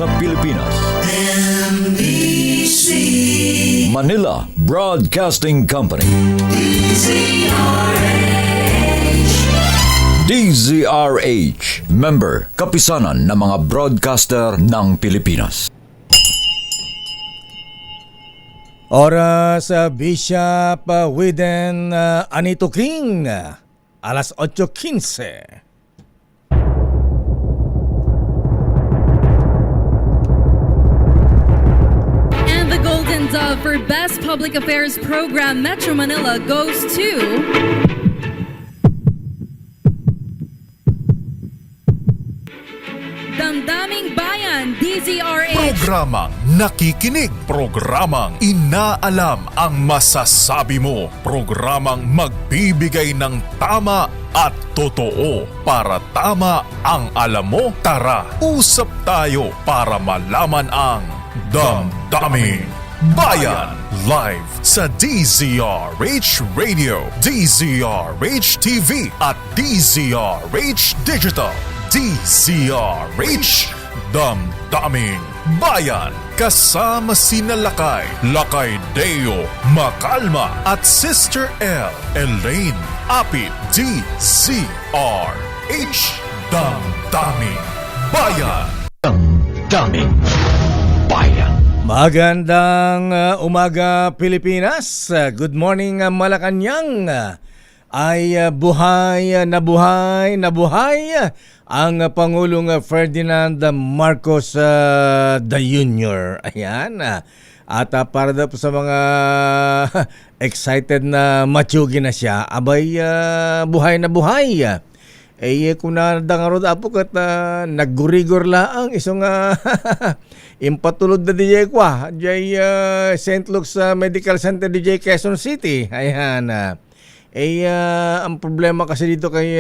sa Pilipinas. NBC Manila Broadcasting Company. DZRH, member, kapisanan ng mga broadcaster ng Pilipinas. Oras Bishop Widen Anito King, alas 8:15. And the Golden Dove for Best Public Affairs Program Metro Manila goes to Damdaming Bayan, DZRH. Programang nakikinig, programang inaalam ang masasabi mo, programang magbibigay ng tama at totoo para tama ang alam mo. Tara, usap tayo para malaman ang Damdaming Bayan. Live sa DZRH Radio, DZRH TV at DZRH Digital. DZRH, Damdaming Bayan. Kasama sina Lakay Deo Macalma at Sister L. Elaine Apit. DZRH, Damdaming Bayan. Damdaming Bayan. Magandang umaga Pilipinas. Good morning Malacanang. Ay buhay ang Pangulong Ferdinand Marcos the Jr. Ayan. At para daw po sa mga excited na matsugi na siya, abay buhay na buhay. Kung nadangarod apo kat naggurigor laang isang impatulod na DJ kwa DJ St. Luke's Medical Center DJ Quezon City. Ayan. Ang problema kasi dito kay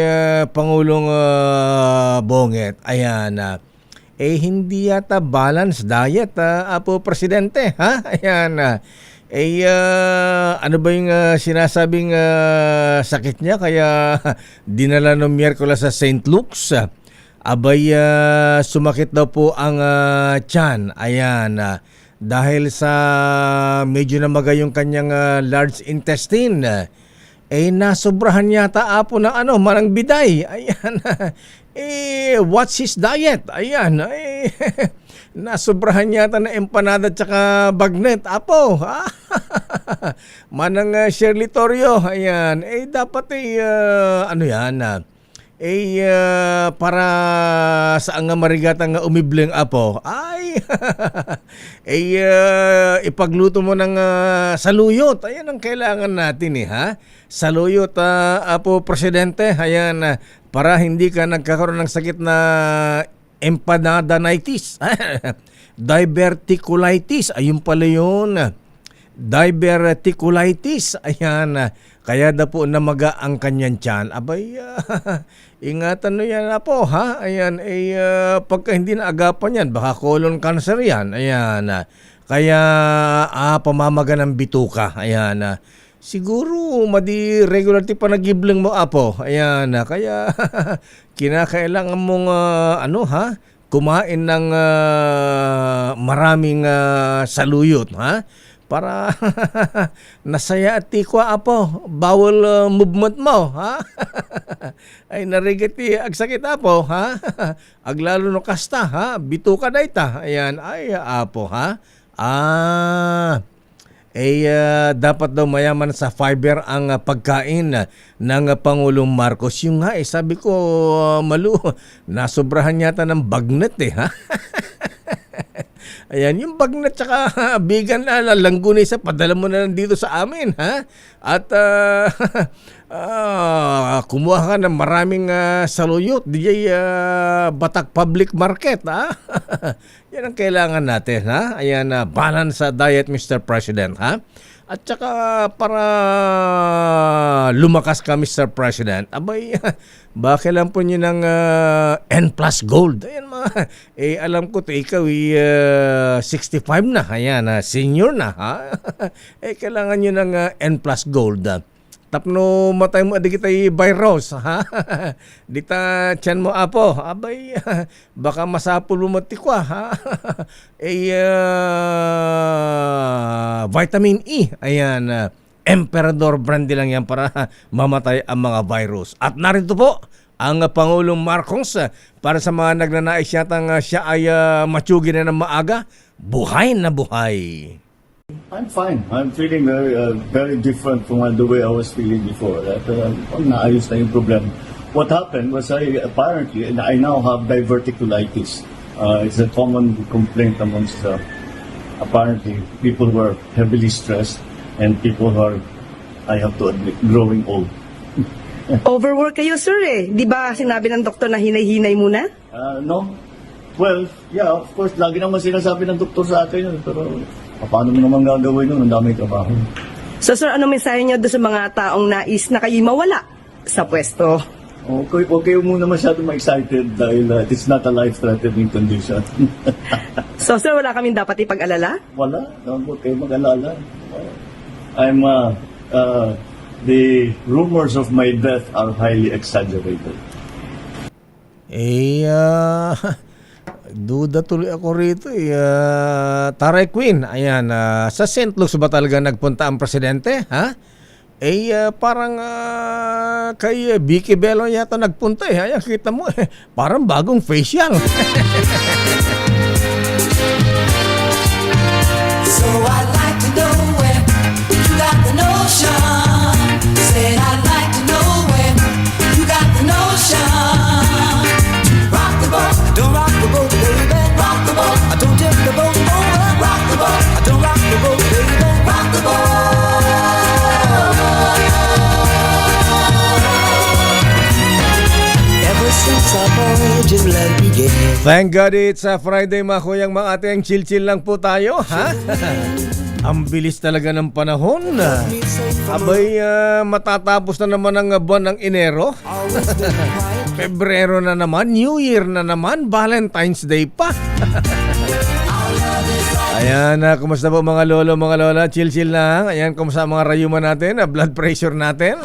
Pangulong Bonget, ayan, hindi yata balance diet, Apo Presidente, ha? Ayan, ano ba yung sinasabing sakit niya kaya dinala noong Miyerkules sa St. Luke's? Abay, sumakit daw po ang tiyan, ayan, dahil sa medyo namaga yung kanyang large intestine. Nasobrahan yata apo ng manang biday. Ayan. What's his diet? Ayan. Nasobrahan yata na empanada tsaka bagnet. Apo. Manang Shirley Torrio. Ayan. Dapat para saan nga marigatang umibleng apo. Ipagluto mo ng saluyot. Ayan ang kailangan natin ha. Saluyot, Apo Presidente. Ayan, para hindi ka nagkakaroon ng sakit na empanadanitis. Diverticulitis. Ayun pala yun. Diverticulitis. Ayan, kaya na po namaga ang kanyang tiyan. Abay, ingatan nyo yan po, ha? Ayan, pagka hindi naagapan yan, baka colon cancer yan. Ayan, kaya pamamaga ng bituka. Ayan, siguro madi-regular pa nagibling mo, Apo. Ayan, kaya kinakailangan mong kumain ng maraming saluyot, ha? Para nasaya at tikwa, Apo. Bawal movement mo, ha? Ay narigati agsakit, Apo, ha? Aglalo no kasta, ha? Bituka na ita. Ayan, ay Apo, ha? Dapat daw mayaman sa fiber ang pagkain ng Pangulong Marcos. Yung nga, sabi ko, Malu, nasobrahan yata ng bagnet, ha? Ayan, yung bagnet tsaka bigan na langguni sa padala mo na lang dito sa amin, ha? At kumuha ka ng maraming saluyot, DJ Batak Public Market, ha? Yan ang kailangan natin, ha? Ayan, balance sa diet, Mr. President, ha? At saka para lumakas ka, Mr. President, abay, bakit lang po nyo ng N plus gold? Ayan mga, alam ko to, ikaw 65 na, ayan, senior na, ha? Kailangan nyo ng N plus gold. tapno matay mo di kita'y virus, ha? Di ta tiyan mo apo, abay, baka masapul mo tikwa, ha? Vitamin E, ayan, Emperador brandy lang yan para mamatay ang mga virus. At narito po, ang Pangulong Marcos para sa mga nagnanais yatang siya ay matsugi na ng maaga, buhay na buhay. I'm fine. I'm feeling very different from the way I was feeling before. Naayos na yung problem. What happened was I now have diverticulitis. It's a common complaint amongst apparently people who are heavily stressed and people who are, I have to admit, growing old. Overwork kayo, sir eh. Di ba sinabi ng doktor na hinay-hinay muna? No? Well, yeah, of course, lagi naman sinasabi ng doktor sa atin yun. Pero paano mo naman gagawin yun? Ang daming trabaho. So, sir, ano mensahe niyo doon sa mga taong nais na kayo mawala sa pwesto? Okay muna masyado ma-excited dahil it's not a life-threatening condition. So, sir, wala kaming dapat ipag-alala? Wala. Huwag kayo mag-alala. The rumors of my death are highly exaggerated. Duda tuloy ako rito. Taray Queen, ayan, sa St. Luke's ba talaga nagpunta ang presidente? Ha? Parang kay Vicky Bello yata nagpunta eh. Ayan, kita mo parang bagong facial. So I'd like to know where you got the notion. Said I'd like to know where you got the notion. Rock the boat, don't rock the boat, baby. Rock the boat, I don't tip the boat over. Rock the boat, I don't rock the boat, baby. Rock the boat. Ever since our voyage love began. Thank God it's a Friday, mga kuyang mga ate. Ang chill-chill lang po tayo, ha? Ang bilis talaga ng panahon. Abay, matatapos na naman ang buwan ng Enero. Pebrero na naman, New Year na naman, Valentine's Day pa. Ayan, kumusta po mga lolo, mga lola? Chill-chill lang. Ayan, kumusta mga rayuman natin, blood pressure natin?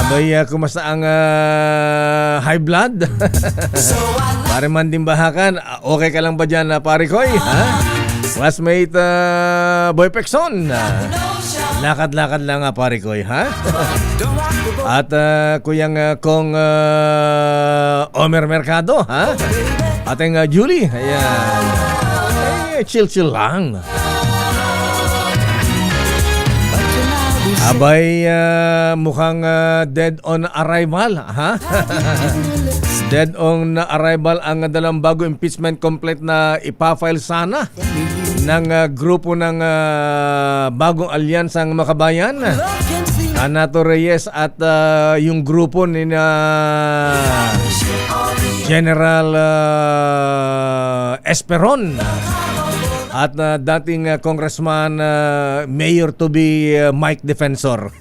Abay, kumusta ang high blood? Pare man din bahakan, okay ka lang ba dyan, pare koy? Ha? Classmate Boy Pexon, lakad-lakad lang pare koy, ha? At kuyang kong Omer Mercado, ha? Ating Julie, ayan. Chill-chill lang. Abay, mukhang dead on arrival, ha? Dead on arrival ang dalang bago impeachment complaint na ipafile sana ng grupo ng bagong alyansang makabayan. Anato Reyes at yung grupo ni General Esperon. At dating congressman, mayor to be Mike Defensor.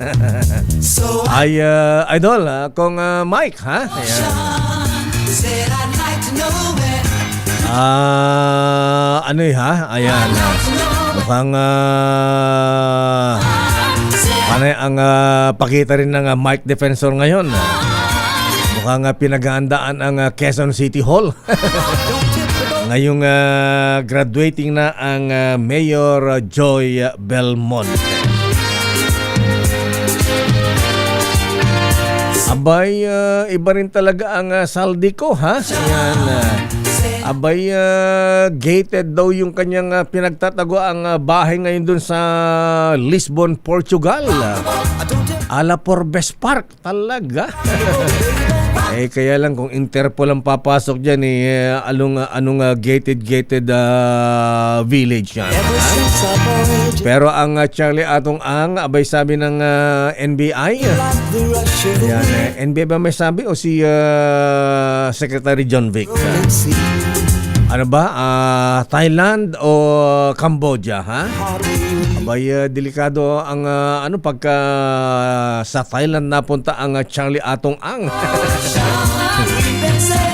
Ay idol kung Mike, ha? Ano ha? Ayan. Mukhang panay ang pakita rin ng Mike Defensor ngayon. Mukhang pinaghahandaan ang Quezon City Hall. Ngayong graduating na ang Mayor Joy Belmonte. Abay, iba rin talaga ang Saldico, ha? Ayan. Abay, gated daw yung kanyang pinagtatago ang bahay ngayon dun sa Lisbon, Portugal. Ala Forbes Park, talaga. Kaya lang kung Interpol ang papasok dyan, anong gated village yan. Pero ang Charlie Atong Ang, abay sabi ng NBI, yan, NBI ba may sabi o si Secretary John Vic? Ano ba? Thailand o Cambodia, ha? Abay, delikado ang pagka sa Thailand napunta ang Charlie Atong Ang.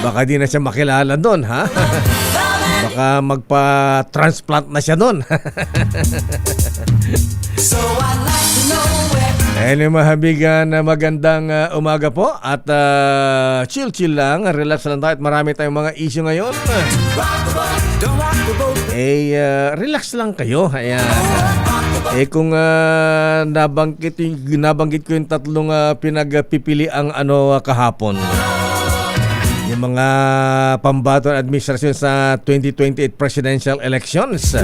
Baka di na siya makilala doon, ha? Baka magpa-transplant na siya doon. So I'd like to know where Mahabigan na magandang umaga po at chill-chill lang, relax lang tayo at marami tayong mga issue ngayon. Relax lang kayo. Ayan. Kung nabanggit ko yung tatlong pinagpipili ang kahapon. Yung mga pambato ng administrasyon sa 2028 presidential elections.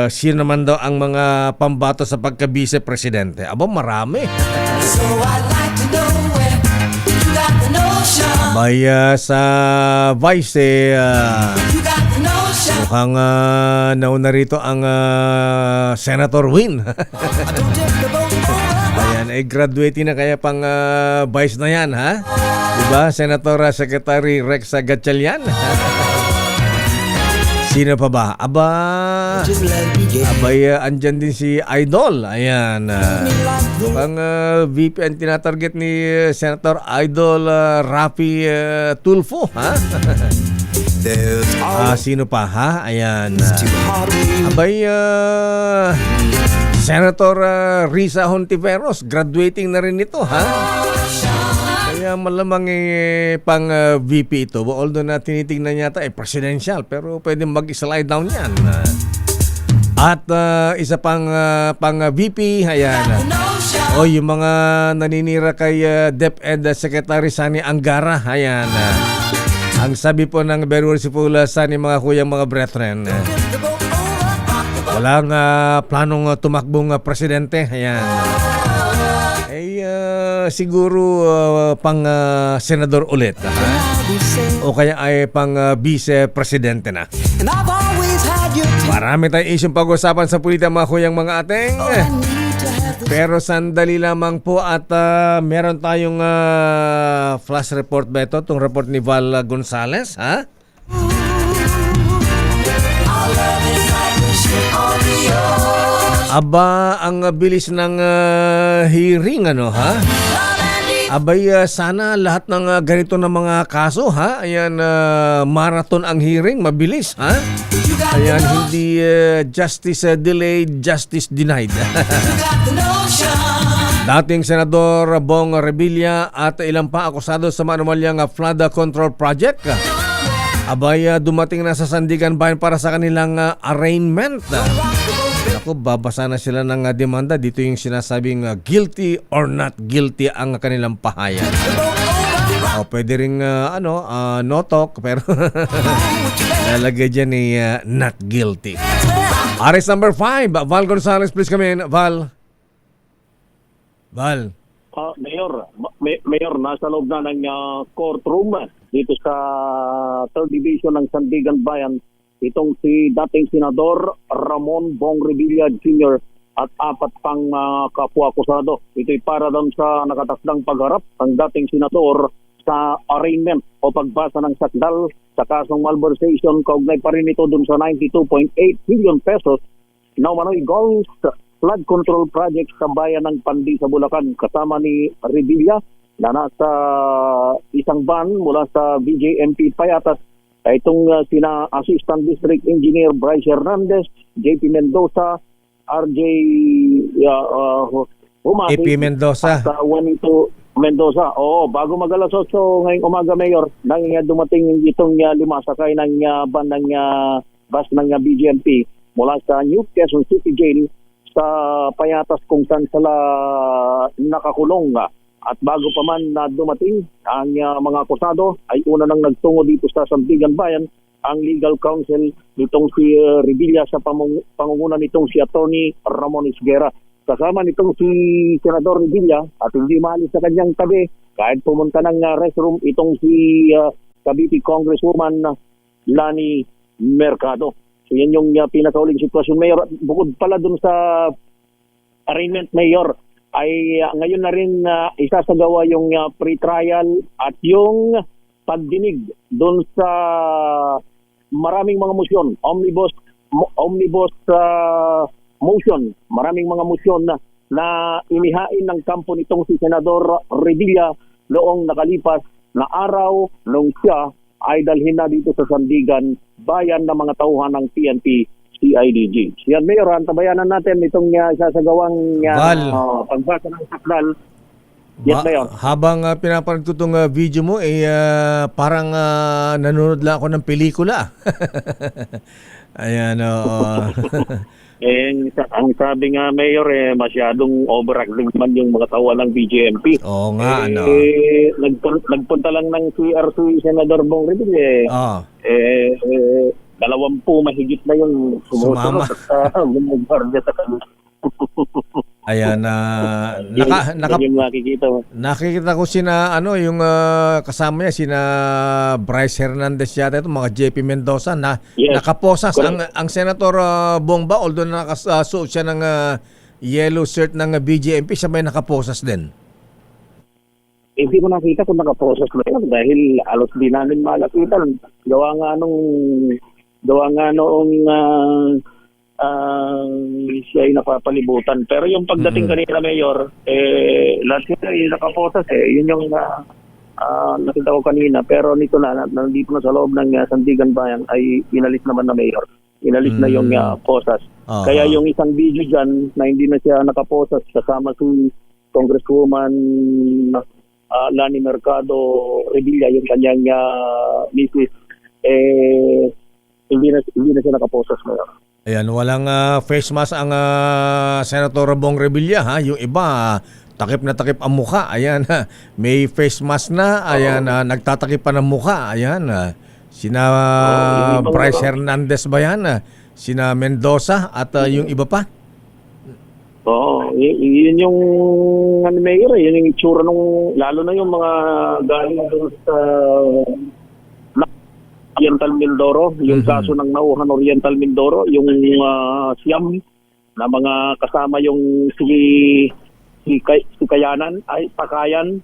Sino naman daw ang mga pambato sa pagka-vice-presidente? Aba, marami. So I'd like to know where you got the notion. May sa vice, You got the notion. mukhang nauna rito ang Senator Win. I don't take the boat over. Ayan, graduating na kaya pang vice na yan, ha? Diba? Senator Secretary Rex Gatchalian. Sino pa ba? Andyan din si Idol. Ayan. Pang VP ang tinatarget ni Senator Idol Rafi Tulfo, ha? Sino pa, ha? Ayan. Senator Risa Hontiveros, graduating na rin ito, ha? Kaya malamang pang VP ito. Although na tinitingnan yata presidential, pero pwede mag-slide down yan. At isa pang VP, ayan. Yung mga naninira kay DepEd Secretary Sani Angara, ayan. Ang sabi po ng Very Worshipful Sani, mga kuyang, mga brethren, walang planong tumakbong presidente, ayan. Siguro pang senador ulit, ha? O kaya ay pang vice-presidente na. And I've always had you. Marami tayong isyong pag-usapan sa pulita, mga kuyang, mga ateng. Pero sandali lamang po at meron tayong flash report ba ito? Itong report ni Val Gonzales, ha? Aba, ang bilis ng hearing, ano, ha? Abay, sana lahat ng ganito na mga kaso, ha? Ayan, marathon ang hearing, mabilis, ha? Ayan, hindi justice delayed, justice denied. Dating Senador Bong Revilla at ilang pa akusado sa manumalyang flood control project. Abay, dumating na sa Sandigan Bayan para sa kanilang arraignment. Ako, babasa na sila ng demanda. Dito yung sinasabing guilty or not guilty ang kanilang pahayag. O, pwede rin no talk, pero lalagay dyan ni not guilty. Arrest number 5, Val Gonzales, please come in. Val. Mayor, nasa loob na ng courtroom dito sa 3rd Division ng Sandigan Bayan itong si dating Senador Ramon Bong Revilla Jr. at 4 pang kapwa-akusado. Ito'y para doon sa nakatakdang pagharap ng dating Senador sa arraignment o pagbasa ng sakdal sa kasong malversation. Kaugnay pa rin ito doon sa 92.8 million pesos na umano'y Ghost Flood Control Project sa bayan ng Pandi sa Bulacan, kasama ni Revilla na nasa isang van mula sa BJMP Payatas. Itong sina Assistant District Engineer Bryce Hernandez, JP Mendoza, RJ Humasi, AP Mendoza. at Juanito Mendoza. Bago mag-alas 8 ngayong umaga, Mayor, nang dumating itong 5 sakay ng van ng bus ng BJMP mula sa New Quezon City Jail sa Payatas kung saan sila nakakulong. At bago pa man na dumating ang mga akusado, ay una nang nagtungo dito sa Sandigan Bayan ang legal counsel nitong si Revilla sa pangunguna nitong si Attorney Ramon Isguera. Kasama nitong si Senador Revilla at hindi maalis sa kanyang tabi kahit pumunta ng restroom itong si Cavite Congresswoman Lani Mercado. So yan yung pinakauling sitwasyon, Mayor. Bukod pala dun sa arraignment, Mayor, ay ngayon na rin isasagawa yung pre-trial at yung pagdinig doon sa maraming mga motion, omnibus motion, maraming mga motion na inihain ng kampo nitong si Senador Revilla noong nakalipas na araw nung siya ay dalhin na dito sa Sandigan Bayan ng mga tauhan ng PNP CIDG. Yan, Mayor, antabayanan natin itong sasagawang Val. pagbasa ng sakdal. Yes, Mayor. Habang pinapanood ko itong video mo, parang nanonood lang ako ng pelikula. Ayan, Ang sabi nga, Mayor, masyadong overacting man yung mga tawa ng BJMP. Oo nga, ano. Nagpunta lang ng CRC Senador Bong Revilla. 20 mahigit na yung Sumama. sumusunod at bumagbarya sa kanila. Ayan, Yung nakikita mo. nakikita ko yung kasama niya, sina Bryce Hernandez yata ito, mga JP Mendoza, na Yes. nakaposas. Correct. Ang Senator Bong ba, although nakasuot siya ng yellow shirt ng BJMP, siya may nakaposas din. Hindi ko nakita kung nakaprocess na yun dahil alos di namin malapitan. Gawa nga noong siya ay napapalibutan. Pero yung pagdating kanina, Mayor, lahat sila ay nakaposas. Yun yung nakita ko kanina. Pero nito nandito na sa loob ng Sandigan Bayan ay inalis naman na Mayor. Inalis na yung posas. Kaya yung isang video dyan na hindi na siya nakaposas kasama si Congresswoman Lani Mercado Revilla, yung kanyang misis, hindi na siya nakaposas, Mayor. Ayan, walang face mask ang Senator Bong Revilla, ha? Yung iba, takip na takip ang mukha. Ayan, may face mask na. Ayan, nagtatakip pa ng mukha. Ayan, sina Bryce Hernandez ba yan? Sina Mendoza at yung iba pa? Oo, yun yung Mayor, yun yung itsura nung, lalo na yung mga galing doon sa Oriental Mindoro, yung kaso ng nauhan Oriental Mindoro, yung siyam na mga kasama yung si Kayanan, ay Pakayan,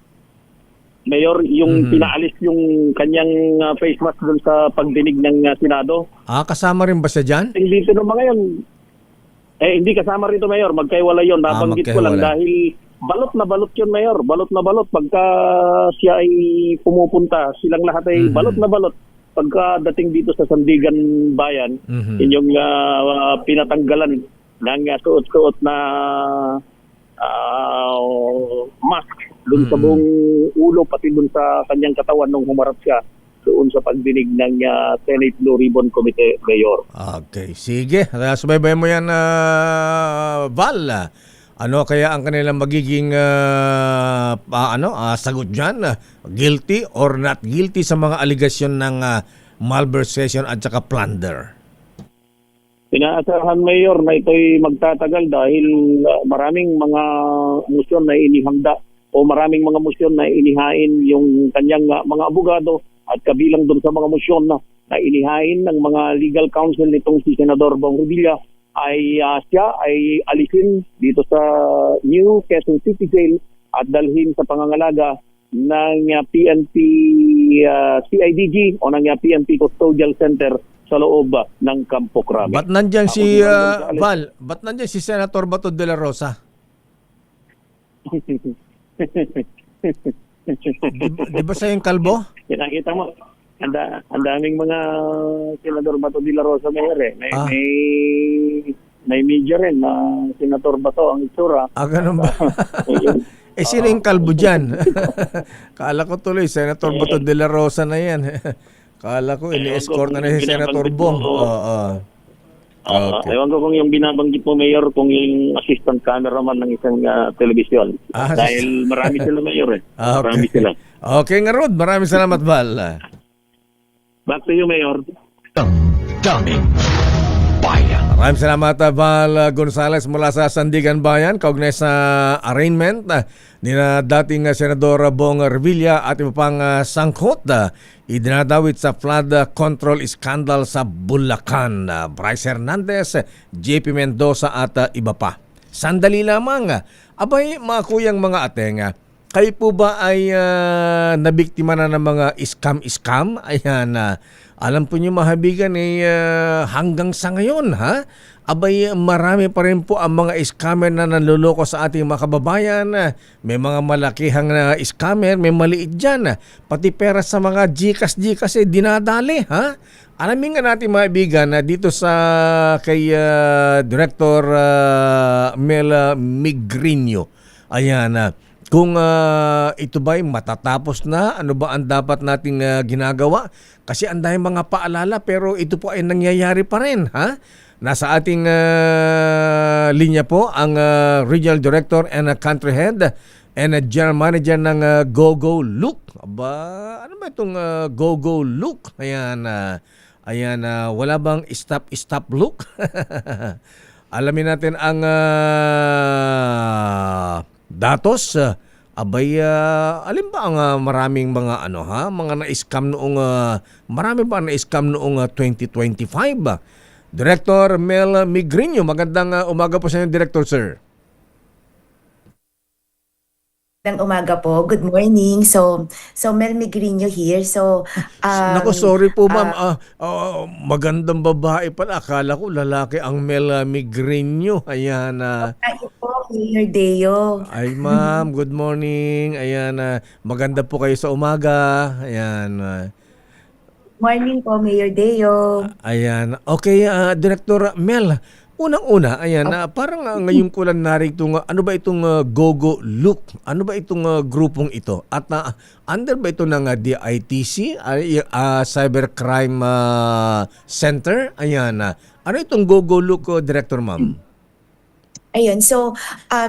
Mayor, yung pinaalis yung kanyang face mask doon sa pagdinig ng Senado. Kasama rin ba siya dyan? Hindi ito naman ngayon. Hindi kasama rito, Mayor. Magkaiwala yun. Nabanggit ko lang dahil balot na balot yun, Mayor. Balot na balot. Pagka siya ay pumupunta, silang lahat ay balot na balot. Pagka dating dito sa Sandigan Bayan, yun yung pinatanggalan ng suot-suot na mask dun sa buong ulo, pati dun sa kanyang katawan nung humarap siya doon sa pagdinig ng Senate Blue Ribbon Committee, Mayor. Okay, sige. Subaybayan mo yan, Val. Ano kaya ang kanilang magiging sagot dyan? Guilty or not guilty sa mga aligasyon ng malversation at saka plunder? Inaasahan, Mayor, na ito'y magtatagal dahil maraming mga motion na inihanda o maraming mga motion na inihain yung kanyang mga abogado at kabilang doon sa mga motion na inihain ng mga legal counsel nitong si Senador Bong Revilla ay siya ay alisin dito sa New Quezon City Jail at dalhin sa pangangalaga ng PNP CIDG o ng PNP Custodial Center sa loob ng Campo Crame. Ba't nandyan si Val? Ba't nandyan si Senator Bato de la Rosa? Di ba sa yung kalbo? Nakita mo, ang daming mga Senador Bato de la Rosa, Mayor. May media rin na Senator Bato ang itsura. Ganun ba? Sino yung kalbo dyan? Kala ko tuloy, Senator Bato de la Rosa na yan. Kala ko, ini-escort na si Senator Bong. Okay. Ewan ko kung yung binabanggit mo, Mayor, kung yung assistant cameraman ng isang telebisyon. Dahil marami sila, Mayor. Marami sila. Okay nga, Rod. Maraming salamat, Val. Back to you, Mayor. Daming bayan. Maraming salamat, Val Gonzales mula sa Sandigan Bayan, kaugnay sa arraignment ni dating Senador Bong Revilla at iba pang sangkot idinadawit sa flood control scandal sa Bulacan. Bryce Hernandez, JP Mendoza at iba pa. Sandali lamang. Abay, mga kuyang mga ateng, kayo po ba ay nabiktima na ng mga scam? Ayan, alam po niyo mahabigan hanggang sa ngayon, ha? Abay, marami pa rin po ang mga scammer na nanloloko sa ating mga kababayan. May mga malakihang scammer, may maliit dyan. Pati pera sa mga GCash dinadali, ha? Alamin nga natin mga ibigan na dito sa kay Director Mel Migrinio. Ayan, kung ito ba'y matatapos na, ano ba ang dapat nating ginagawa? Kasi ang dahil mga paalala pero ito po ay nangyayari pa rin, ha? Nasa ating linya po ang Regional Director and Country Head and General Manager ng GoGo Look. Aba, ano ba itong GoGo Look? Ayan, wala bang stop look? Alamin natin ang datos. Abay, alin ba ang maraming mga mga na-scam noong marami ba na-scam noong 2025? Director Mel Migrinio, magandang umaga po sa inyo, Director, sir. Magandang umaga po. Good morning. So Mel Migrinio here. So, Naku, sorry po, ma'am. Magandang babae pala. Akala ko lalaki ang Mel Migrinio. Ayan. Ay po, Mayor Deo. Ay, ma'am. Good morning. Ayan. Maganda po kayo sa umaga. Ayan. Morning po, Mayor Deo. Ayan. Okay, Director Mel. Unang-una, ayan, parang ngayon ko lang narito ano ba itong GoGo Look? Ano ba itong grupong ito? At under ba ito ng DITC, Cybercrime Center? Ayan. Ano itong GoGo Look, Director, ma'am? Ayun, so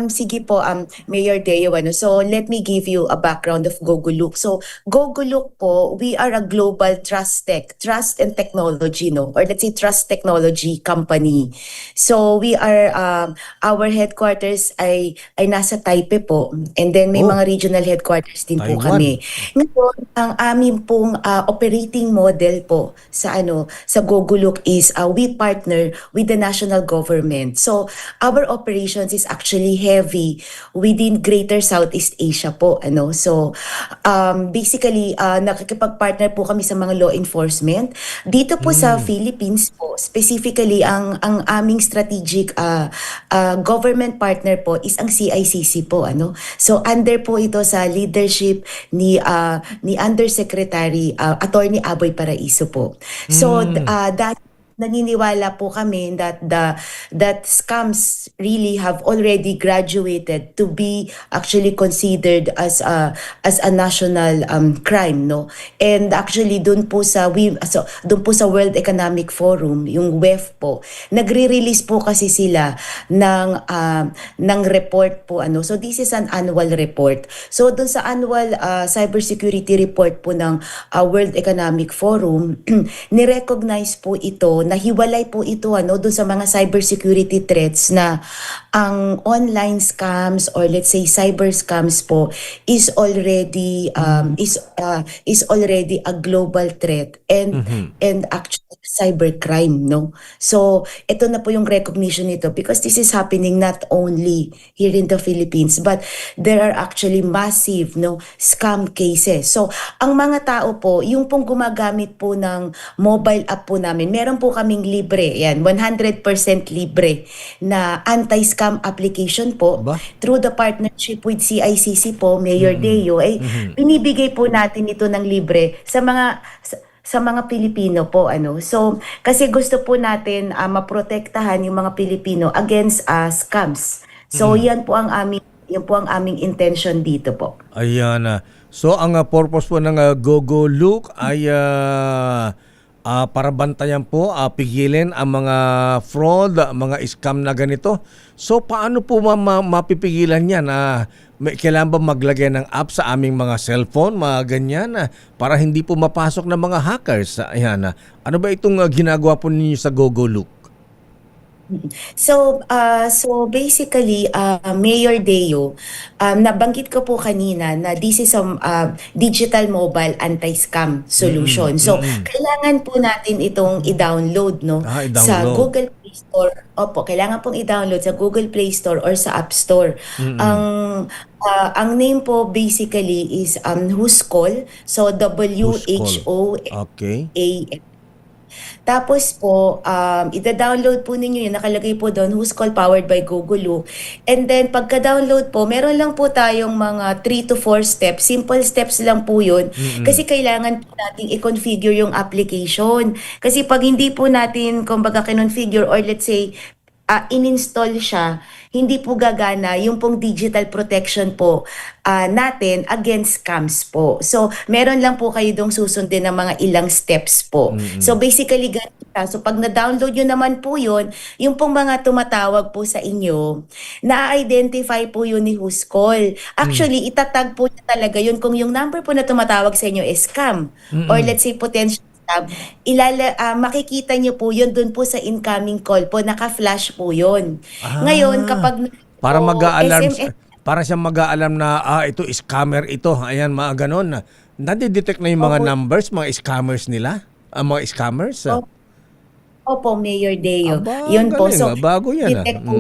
sige po, Mayor Deo, so let me give you a background of GoGoLook. So GoGoLook po, we are a global trust and technology, or let's say trust technology company. So we are, our headquarters ay nasa Taipei po, and then may mga regional headquarters din po Taiwan. kami. Ngayon, ang aming pong operating model po sa GoGoLook is we partner with the national government. So our operations is actually heavy within Greater Southeast Asia po, So basically nakikipag-partner po kami sa mga law enforcement dito po sa Philippines po. Specifically ang aming strategic government partner po is ang CICC po, So under po ito sa leadership ni Undersecretary Attorney Aboy Paraiso po. So naniniwala po kami that scams really have already graduated to be actually considered as a national crime, And actually doon po sa World Economic Forum, yung WEF po, nagre-release po kasi sila ng report po, So this is an annual report. So doon sa annual cybersecurity report po ng World Economic Forum, ni-recognize po ito, nahiwalay po ito doon sa mga cybersecurity threats na ang online scams or let's say cyber scams po is already a global threat and actually cybercrime, So ito na po yung recognition nito because this is happening not only here in the Philippines but there are actually massive scam cases. So ang mga tao po, yung pong gumagamit po ng mobile app po namin, meron po kaming libre, 100% libre na anti-scam application po through the partnership with CICC po, Mayor Deo, binibigay po natin ito ng libre sa mga Pilipino po, So kasi gusto po natin maprotektahan yung mga Pilipino against scams. So yan po ang aming intention dito po. Ayan. So ang purpose po ng GoGo Look ay para bantayan po, pigilin ang mga fraud, mga scam na ganito. So paano po mapipigilan yan? Kailangan ba maglagay ng app sa aming mga cellphone, mga ganyan, para hindi po mapasok ng mga hackers? Ayan. Ano ba itong ginagawa po ninyo sa GoGo Look? So basically, Mayor Deo, nabanggit ko po kanina na this is a digital mobile anti-scam solution. So kailangan po natin itong i-download, i-download. sa Google Play Store. Opo, kailangan pong i-download sa Google Play Store or sa App Store. Ang ang name po basically is Who's Call. So Who's Call? WHOA. Okay. Tapos po, ida-download po ninyo yun. Nakalagay po doon, Who's Call powered by Gogolo. And then, pagka-download po, meron lang po tayong mga 3 to 4 steps. Simple steps lang po yun. Kasi kailangan po natin i-configure yung application. Kasi pag hindi po natin, kumbaga, kinonfigure or let's say, in-install siya, hindi po gagana yung pong digital protection po natin against scams po. So, meron lang po kayo dong susundin ng mga ilang steps po. So, basically, ganito siya. So, pag na-download nyo naman po yun, yung pong mga tumatawag po sa inyo, na-identify po yun ni Who's Call. Actually, itatag po niya talaga yun kung yung number po na tumatawag sa inyo is scam or let's say potential makikita niyo po yun dun po sa incoming call po, naka-flash po yun. Ngayon, kapag Para mag-a-alarm, SMS, para siya mag-a-alarm na ito scammer ito. Ayan, mga ganon. Nadi-detect na yung mga numbers, mga scammers nila? Ang mga scammers? opo, Mayor Deo. Aba, Yun po. galing, So, bago yan. detect po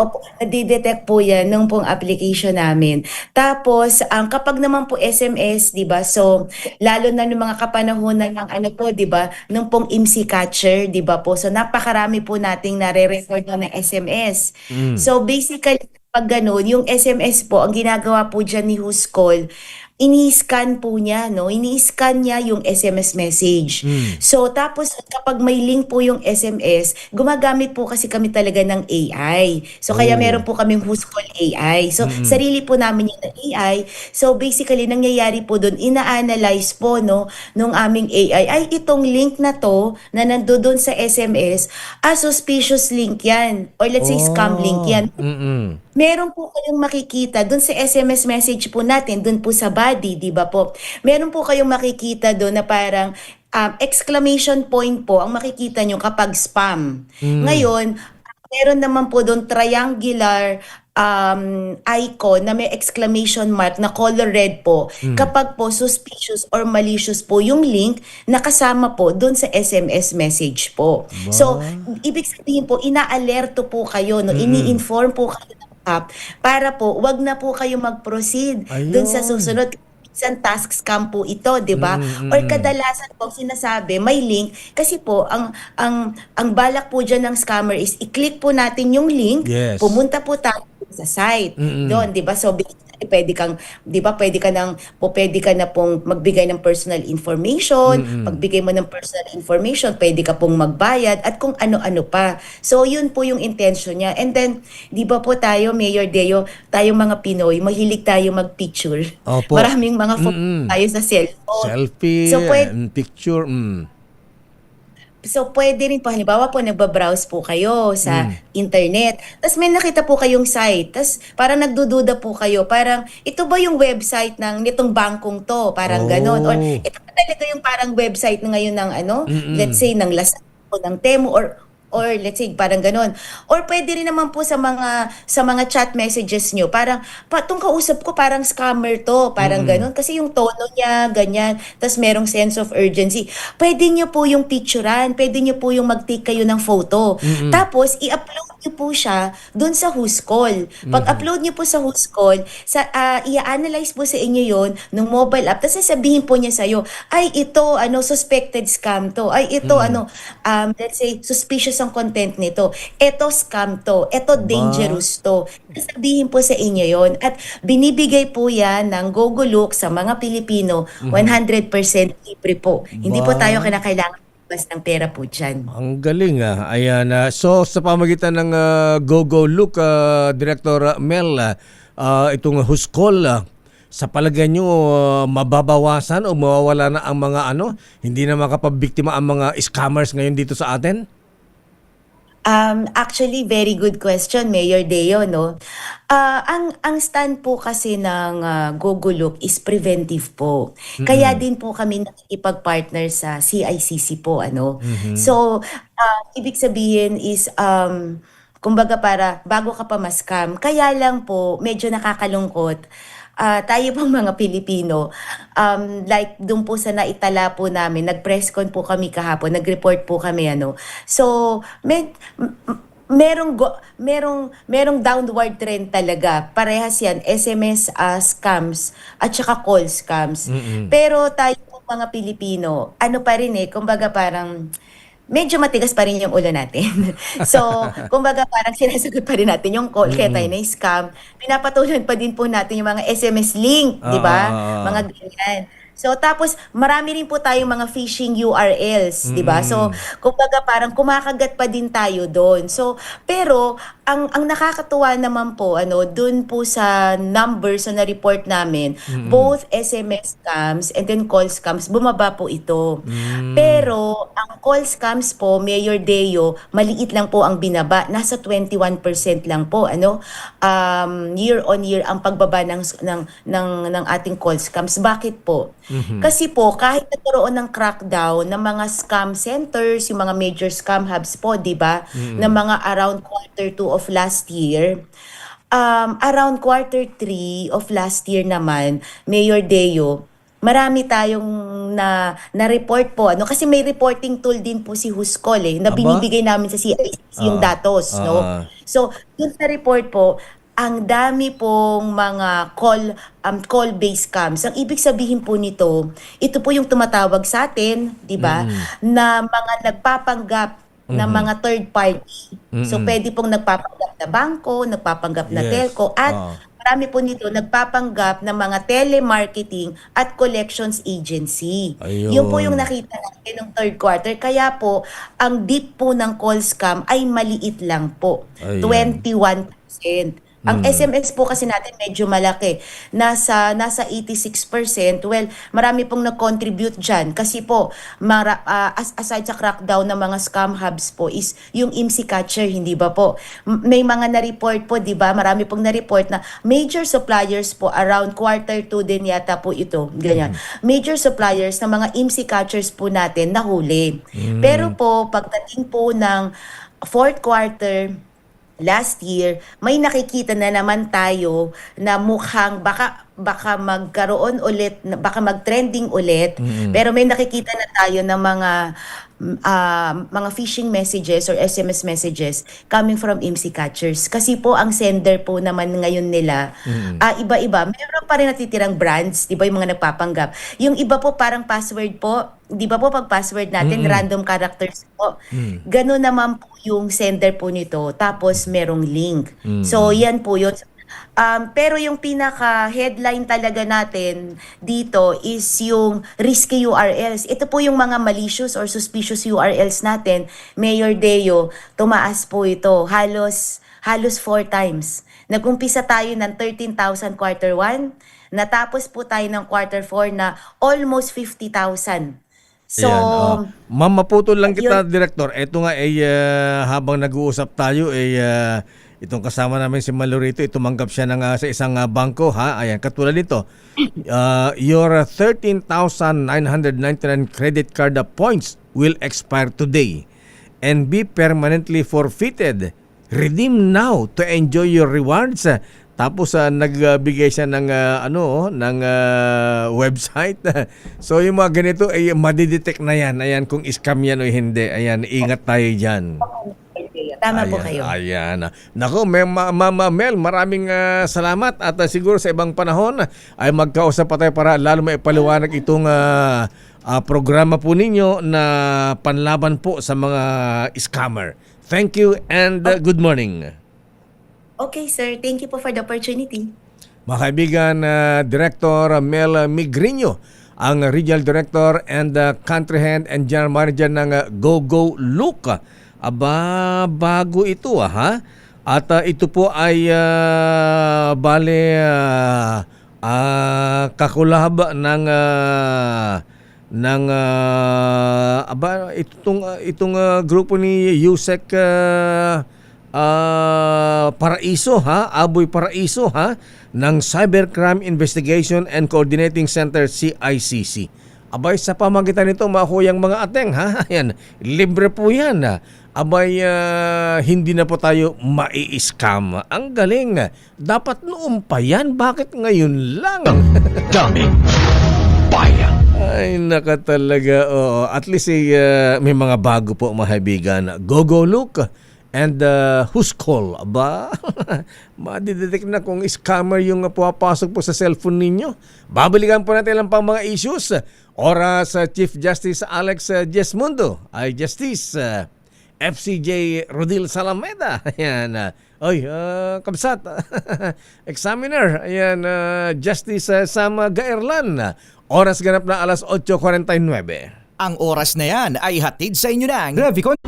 opo, nadi-detect po yan nung pong application namin. Tapos, kapag naman po SMS, di ba, so, lalo na nung mga kapanahonan ng ano po, di ba, nung pong IMSI catcher, di ba po, so napakarami po nating nare-record na ng SMS. So, basically, pag ganun, yung SMS po, ang ginagawa po dyan ni Who's Call, ini-scan po niya, no? Ini-scan niya yung SMS message. So, tapos kapag may link po yung SMS, gumagamit po kasi kami talaga ng AI. So, kaya meron po kaming Who's Call AI. So, sarili po namin yung AI. So, basically, nangyayari po doon, ina-analyze po, no, nung aming AI, ay itong link na to, na nandoon sa SMS, suspicious link yan. Or let's say, scam link yan. Meron po kayong makikita doon sa SMS message po natin, doon po sa body, di ba po? Meron po kayong makikita doon na parang exclamation point po ang makikita nyo kapag spam. Ngayon, meron naman po doon triangular icon na may exclamation mark na color red po kapag po suspicious or malicious po yung link na kasama po doon sa SMS message po. So, ibig sabihin po, ina-alerto po kayo, no? Ini-inform po kayo ng app para po wag na po kayo mag-proceed doon sa susunod. Isang task scam po ito, 'di ba? Or kadalasan po sinasabi may link kasi po ang balak po diyan ng scammer is i-click po natin yung link, pumunta po tayo sa site. Doon, 'di ba? So pwede kang, 'di ba, pwede ka na pong magbigay ng personal information, pagbigay mo ng personal information, pwede ka pong magbayad at kung ano-ano pa. So yun po yung intention niya. And then, 'di ba po tayo, Mayor Deo, tayong mga Pinoy, mahilig tayo mag-picture. Opo. Maraming mga photo tayo sa cellphone. Selfie, So, picture. So, pwede rin po, halimbawa po, nagbabrowse po kayo sa internet. Tapos may nakita po kayong site. Tapos parang nagdududa po kayo. Parang, ito ba yung website ng nitong bangkong to? Parang ganon. Or ito ba talaga yung parang website na ngayon ng let's say, ng Lazada o ng Temu or let's say parang ganon. Or pwede rin naman po sa mga chat messages nyo, parang itong kausap ko parang scammer to, parang ganon kasi yung tono niya ganyan, tas merong sense of urgency. Pwede nyo po yung picturean, pwede nyo po yung mag-take kayo ng photo. Tapos i-upload nyo po siya dun sa Who's Call. Pag-upload nyo po sa Who's Call, i-analyze po sa inyo yon ng mobile app, tapos sasabihin po niya sa'yo, ay ito suspected scam to, ay ito let's say suspicious ang content nito, eto scam to, eto dangerous to. Sabihin po sa inyo yon at binibigay po yan ng Gogolook sa mga Pilipino 100% libre po. Hindi po tayo kinakailangan ng pera po dyan. Ang galing Ayan. So sa pamagitan ng Gogolook, Director Mel, itong Who's Call, sa palagay nyo, mababawasan o mawawala na ang mga hindi na makapabiktima ang mga scammers ngayon dito sa atin? Actually, very good question, Mayor Deo, no? Ang stand po kasi ng Gogolook is preventive po. Kaya din po kami nakikipag-partner sa CICC po, So, ibig sabihin is, kumbaga para bago ka pa ma-scam, kaya lang po medyo nakakalungkot. tayo pong mga Pilipino, like doon po sa naitala po namin, nag-press con po kami kahapon, nag-report po kami So, merong downward trend talaga. Parehas yan, SMS scams at saka call scams. Pero tayo po mga Pilipino, pa rin kumbaga parang medyo matigas pa rin yung ulo natin. So, kumbaga parang sinasagot pa rin natin yung call, kaya tayo na-scam. Pinapatulan pa din po natin yung mga SMS link, di ba? Mga ganyan. So, tapos marami rin po tayong mga phishing URLs, di ba? So, kumbaga parang kumakagat pa din tayo doon. So, pero ang nakakatuwa naman po, doon po sa numbers na na-report namin, both SMS scams and then call scams, bumaba po ito. Pero ang call scams po, Mayor Deo, maliit lang po ang binaba. Nasa 21% lang po, year on year ang pagbaba ng ating call scams. Bakit po? Kasi po, kahit nagkaroon ng crackdown ng mga scam centers, yung mga major scam hubs po, di ba? Na mga around Q2 of last year, around Q3 of last year naman, Mayor Deo, marami tayong na-report po. Kasi may reporting tool din po si Huscol na binibigay namin sa CICC yung datos. So, dun sa report po, ang dami pong mga call-based scams. Ang ibig sabihin po nito, ito po yung tumatawag sa atin, di ba? Na mga nagpapanggap na mga third party. So, pwede pong nagpapanggap na bangko, nagpapanggap na telco, at marami po nito nagpapanggap ng mga telemarketing at collections agency. Yun po yung nakita natin ng third quarter. Kaya po, ang deep po ng call scam ay maliit lang po. 21%. Ang SMS po kasi natin medyo malaki. Nasa 86%. Well, marami pong nag-contribute dyan. Kasi po, aside sa crackdown ng mga scam hubs po is yung IMSI catcher, hindi ba po? May mga na-report po, di ba? Marami pong na-report na major suppliers po around Q2 din yata po ito. Ganyan. Major suppliers na mga IMSI catchers po natin nahuli. Pero po, pagdating po ng fourth quarter, last year, may nakikita na naman tayo na mukhang baka magkaroon ulit, baka mag-trending ulit, pero may nakikita na tayo ng mga phishing messages or SMS messages coming from IMSI catchers. Kasi po ang sender po naman ngayon nila, iba-iba. Meron pa rin natitirang brands, di ba, yung mga nagpapanggap. Yung iba po parang password po, di ba po pag password natin, random characters po. Ganun naman po yung sender po nito. Tapos merong link. So yan po yun. Pero yung pinaka-headline talaga natin dito is yung risky URLs. Ito po yung mga malicious or suspicious URLs natin. Mayor Deo, tumaas po ito. Halos 4 times. Nag-umpisa tayo ng 13,000 Q1. Natapos po tayo ng Q4 na almost 50,000. So, Ma'am, maputol lang kita, Director. Ito nga habang nag-uusap tayo itong kasama namin si Malorito, tumanggap siya sa isang bangko, ha? Ayan, katulad nito. Your 13,999 credit card points will expire today and be permanently forfeited. Redeem now to enjoy your rewards. Tapos nagbigay siya ng website. So yung mga ganito ay madidetect na yan. Ayan, kung scam yan o hindi. Ayan, ingat tayo diyan. Tama po kayo. Ayan. Nako, Mama Mel, maraming salamat at siguro sa ibang panahon ay magkausap pa tayo para lalo maipaliwanag itong programa po ninyo na panlaban po sa mga scammer. Thank you and good morning. Okay, sir. Thank you po for the opportunity. Mga kaibigan, Director Mel Migrino, ang Regional Director and Country Head and General Manager ng GoGo Look. Aba, bago ito ha? At ito po ay kakulab ng itong grupo ni Yusek Paraiso, ha? Aboy Paraiso, ha? Ng Cybercrime Investigation and Coordinating Center, CICC. Abay, sa pamagitan nito, mahuyang mga ateng, ha? Ayan, libre po yan. Abay, hindi na po tayo mai-scam. Ang galing. Dapat noon pa yan. Bakit ngayon lang? Daming bayan. Ay, naka talaga. Oo. At least may mga bago po, mga kaibigan. Go look. And who's call? Aba, madidetect na kung scammer yung pumapasok po sa cellphone ninyo. Babalikan po natin lang pang mga issues. Oras Chief Justice Alex Jesmundo ay Justice FCJ Rodil Salameda. Ayan. Oy, kabsat. Examiner. Ayan, Justice Sam Gaerlan. Oras ganap na alas 8:49. Ang oras na yan ay hatid sa inyo ng Revicon.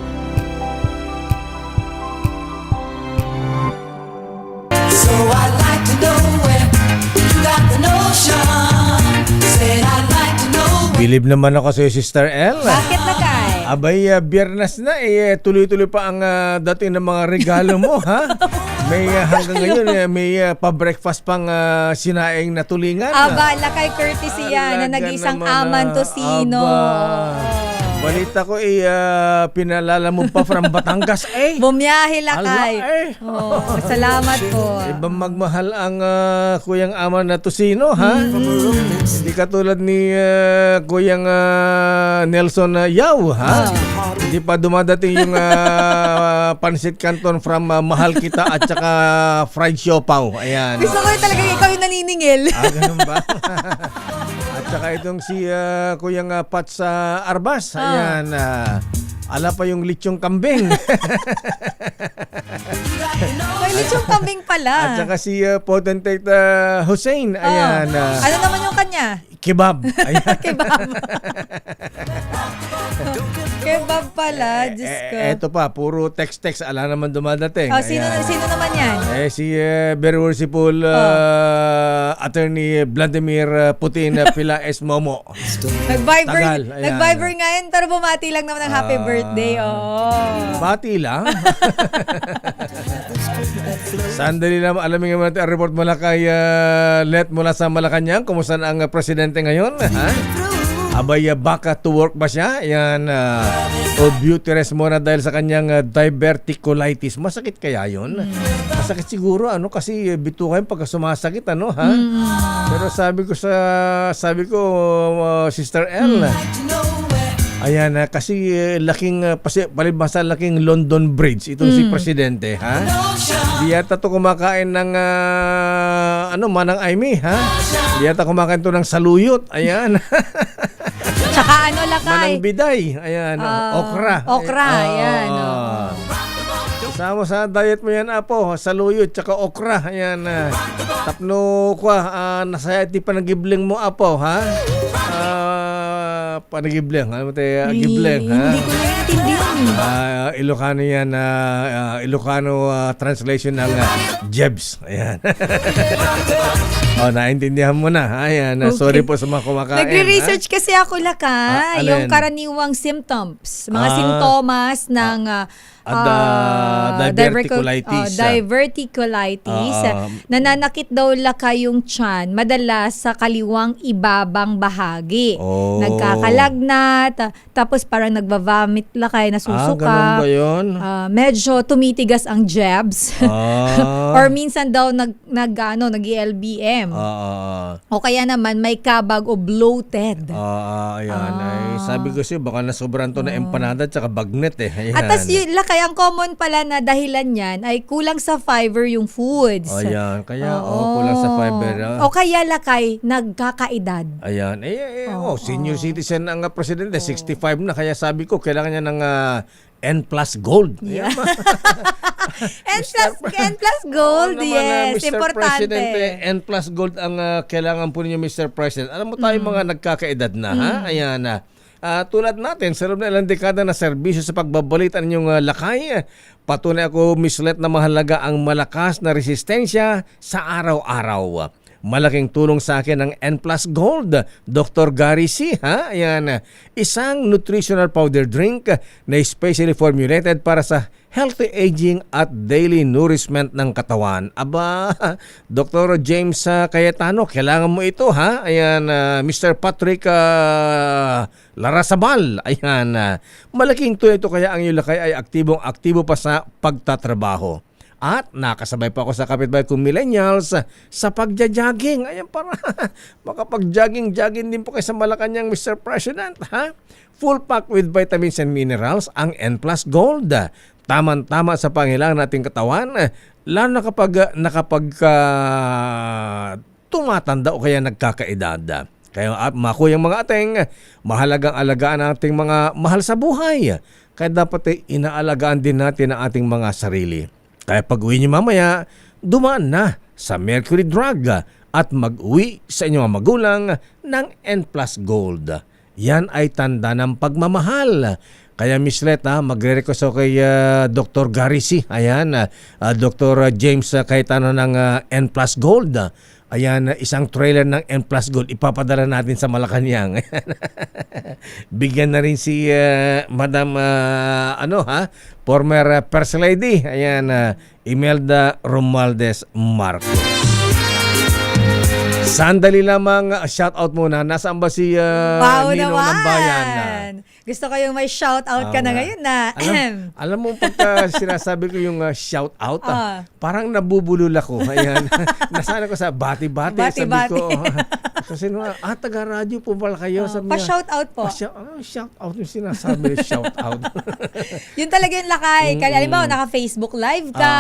So I'd like to know where you got the notion. Said I'd like to know where. Bilib naman ako sa Sister L. Bakit na kay? Abay, biyernes na tuloy-tuloy pa ang dating ng mga regalo mo, ha? May hanggang ngayon, may pa-breakfast pang sinaing na tulingan. Aba, lakay courtesy yan na nag-isang aman tosino. Balita ko, pinalala mo pa from Batangas, Bumiyahe lakay. Ala, Salamat po. Ibang magmahal ang kuyang aman na tosino, ha? Hindi katulad ni kuyang Nelson Yao, ha? Hindi pa dumadating yung pansit canton from Mahal Kita at saka fried siopaw. Ayan. Gusto ko talaga ikaw yung naniningil. Ganun ba? At saka itong si kuyang Pats Arbas. Ayan. Ala pa yung lechong kambing. May lechong kambing pala. At saka si Potentate Hussein. Ayan. Ano naman yung kanya? Kebab. Ayan. Kebab. Kebab pala, Diyos ko. Eto pa, puro text-text. Ala naman dumadating. Sino Ayan. naman yan? Si very worshipful Attorney Vladimir Putin Pila S. Momo. Nag-Viber nga yan, pero bumati lang naman ng happy birthday. Bati lang. Sandali lang, alamin naman natin ang report mula kay Let mula sa Malacanang. Kumusta na ang presidente ngayon? Ha? Abay, baka to work ba siya? Yan, o beauty rest muna dahil sa kanyang diverticulitis. Masakit kaya yun? Masakit siguro, kasi bitukayan pagka sumasakit, ha? Pero sabi ko, Sister L, ayan, kasi laking, palibhasa laking London Bridge, itong si Presidente, ha? Di yata to kumakain ng, manang Aimee, ha? Di yata kumakain to ng saluyot, ayan. Tsaka lakay? Manang biday, ayan, okra. Okra, ayan. Kasama sa diet mo yan, Apo, saluyot, tsaka okra, ayan. Tapno kwa, nasaya di panagibling mo, Apo, ha? Panagibling, ano mo tayo, gibling, ha? Hindi ko naiintindihan. Ilocano yan, Ilocano translation ng Jebs. Ayan. Naintindihan mo na. Ayan, Okay. sorry po sa mga kumakain. Nagre-research kasi ako lakay, yung alin? karaniwang symptoms, mga sintomas ng diverticulitis. Diverticulitis. Nananakit daw lakay yung tiyan, madalas sa kaliwang ibabang bahagi. Nagkakalagnat, tapos parang nagva-vomit lakay, nasusuka. Ganun ba yun? Medyo tumitigas ang jebs. Or minsan daw nag-LBM. O kaya naman may kabag o bloated. Ayan. Sabi ko siya, baka nasobran to na empanada at saka bagnet Ayan. At tas yun, lakay, ang common pala na dahilan yan ay kulang sa fiber yung foods. Ayan. Kaya, kulang sa fiber. O kaya lakay, nagkakaedad. Ayan. Senior citizen ang presidente, 65 na. Kaya sabi ko, kailangan niya ng N plus gold. Yeah. N plus gold, yes. Mr. Importante. Presidente, N plus gold ang kailangan po ninyo, Mr. President. Alam mo tayo mga nagkakaedad na, ha? Ayan na. Tulad natin, sa loob na ilang dekada na serbisyo sa pagbabalita ninyong lakay, patunay ako mislet na mahalaga ang malakas na resistensya sa araw-araw. malaking tulong sa akin ang N Plus Gold, Dr. Gary C. Ayan, isang nutritional powder drink na especially formulated para sa healthy aging at daily nourishment ng katawan. Aba, Dr. James Cayetano, kailangan mo ito, Ayan, Mr. Patrick Larasabal. Ayan, malaking tulong ito kaya ang iyong lakay ay aktibong-aktibo pa sa pagtatrabaho. At nakasabay pa ako sa kapitbahay kong millennials sa pagja-jogging. Ayan, para makapag-jogging din po kayo sa Malacanang, Mr. President. Full pack with vitamins and minerals ang N Plus Gold. Tama-tama sa pangailangan nating katawan, lalo na kapag tumatanda o kaya nagkakaedad. Kaya makuyang mga ating mahalagang alagaan ang ating mga mahal sa buhay. Kaya dapat inaalagaan din natin ang ating mga sarili. Kaya pag uwi niyo mamaya, dumaan na sa Mercury Drug at mag-uwi sa inyong mga magulang ng N Plus Gold. Yan ay tanda ng pagmamahal. Kaya Miss Let, magre-request ako kay Dr. Gary C. Ayan, Dr. James Cayetano ng N Plus Gold. Ayan, isang trailer ng N Plus Gold. Ipapadala natin sa Malacanang. Bigyan na rin si Madam, former First Lady. Ayan, Imelda Romualdez Marcos. Sandali lamang, shout out muna. Nasaan ba si Ninong ng Bayan? Gusto ko yung may shout out ka na ngayon na. Alam mo, pagka sinasabi ko yung shout out, parang nabubulol ako. Ayan. Nasana ko sa bati-bati. Sabi ko, kasi taga-radyo po pala kayo. Pa-shout out po. Shout out yung sinasabi, shout out. Yun talaga yung lakay. Halimbawa, naka-Facebook live ka.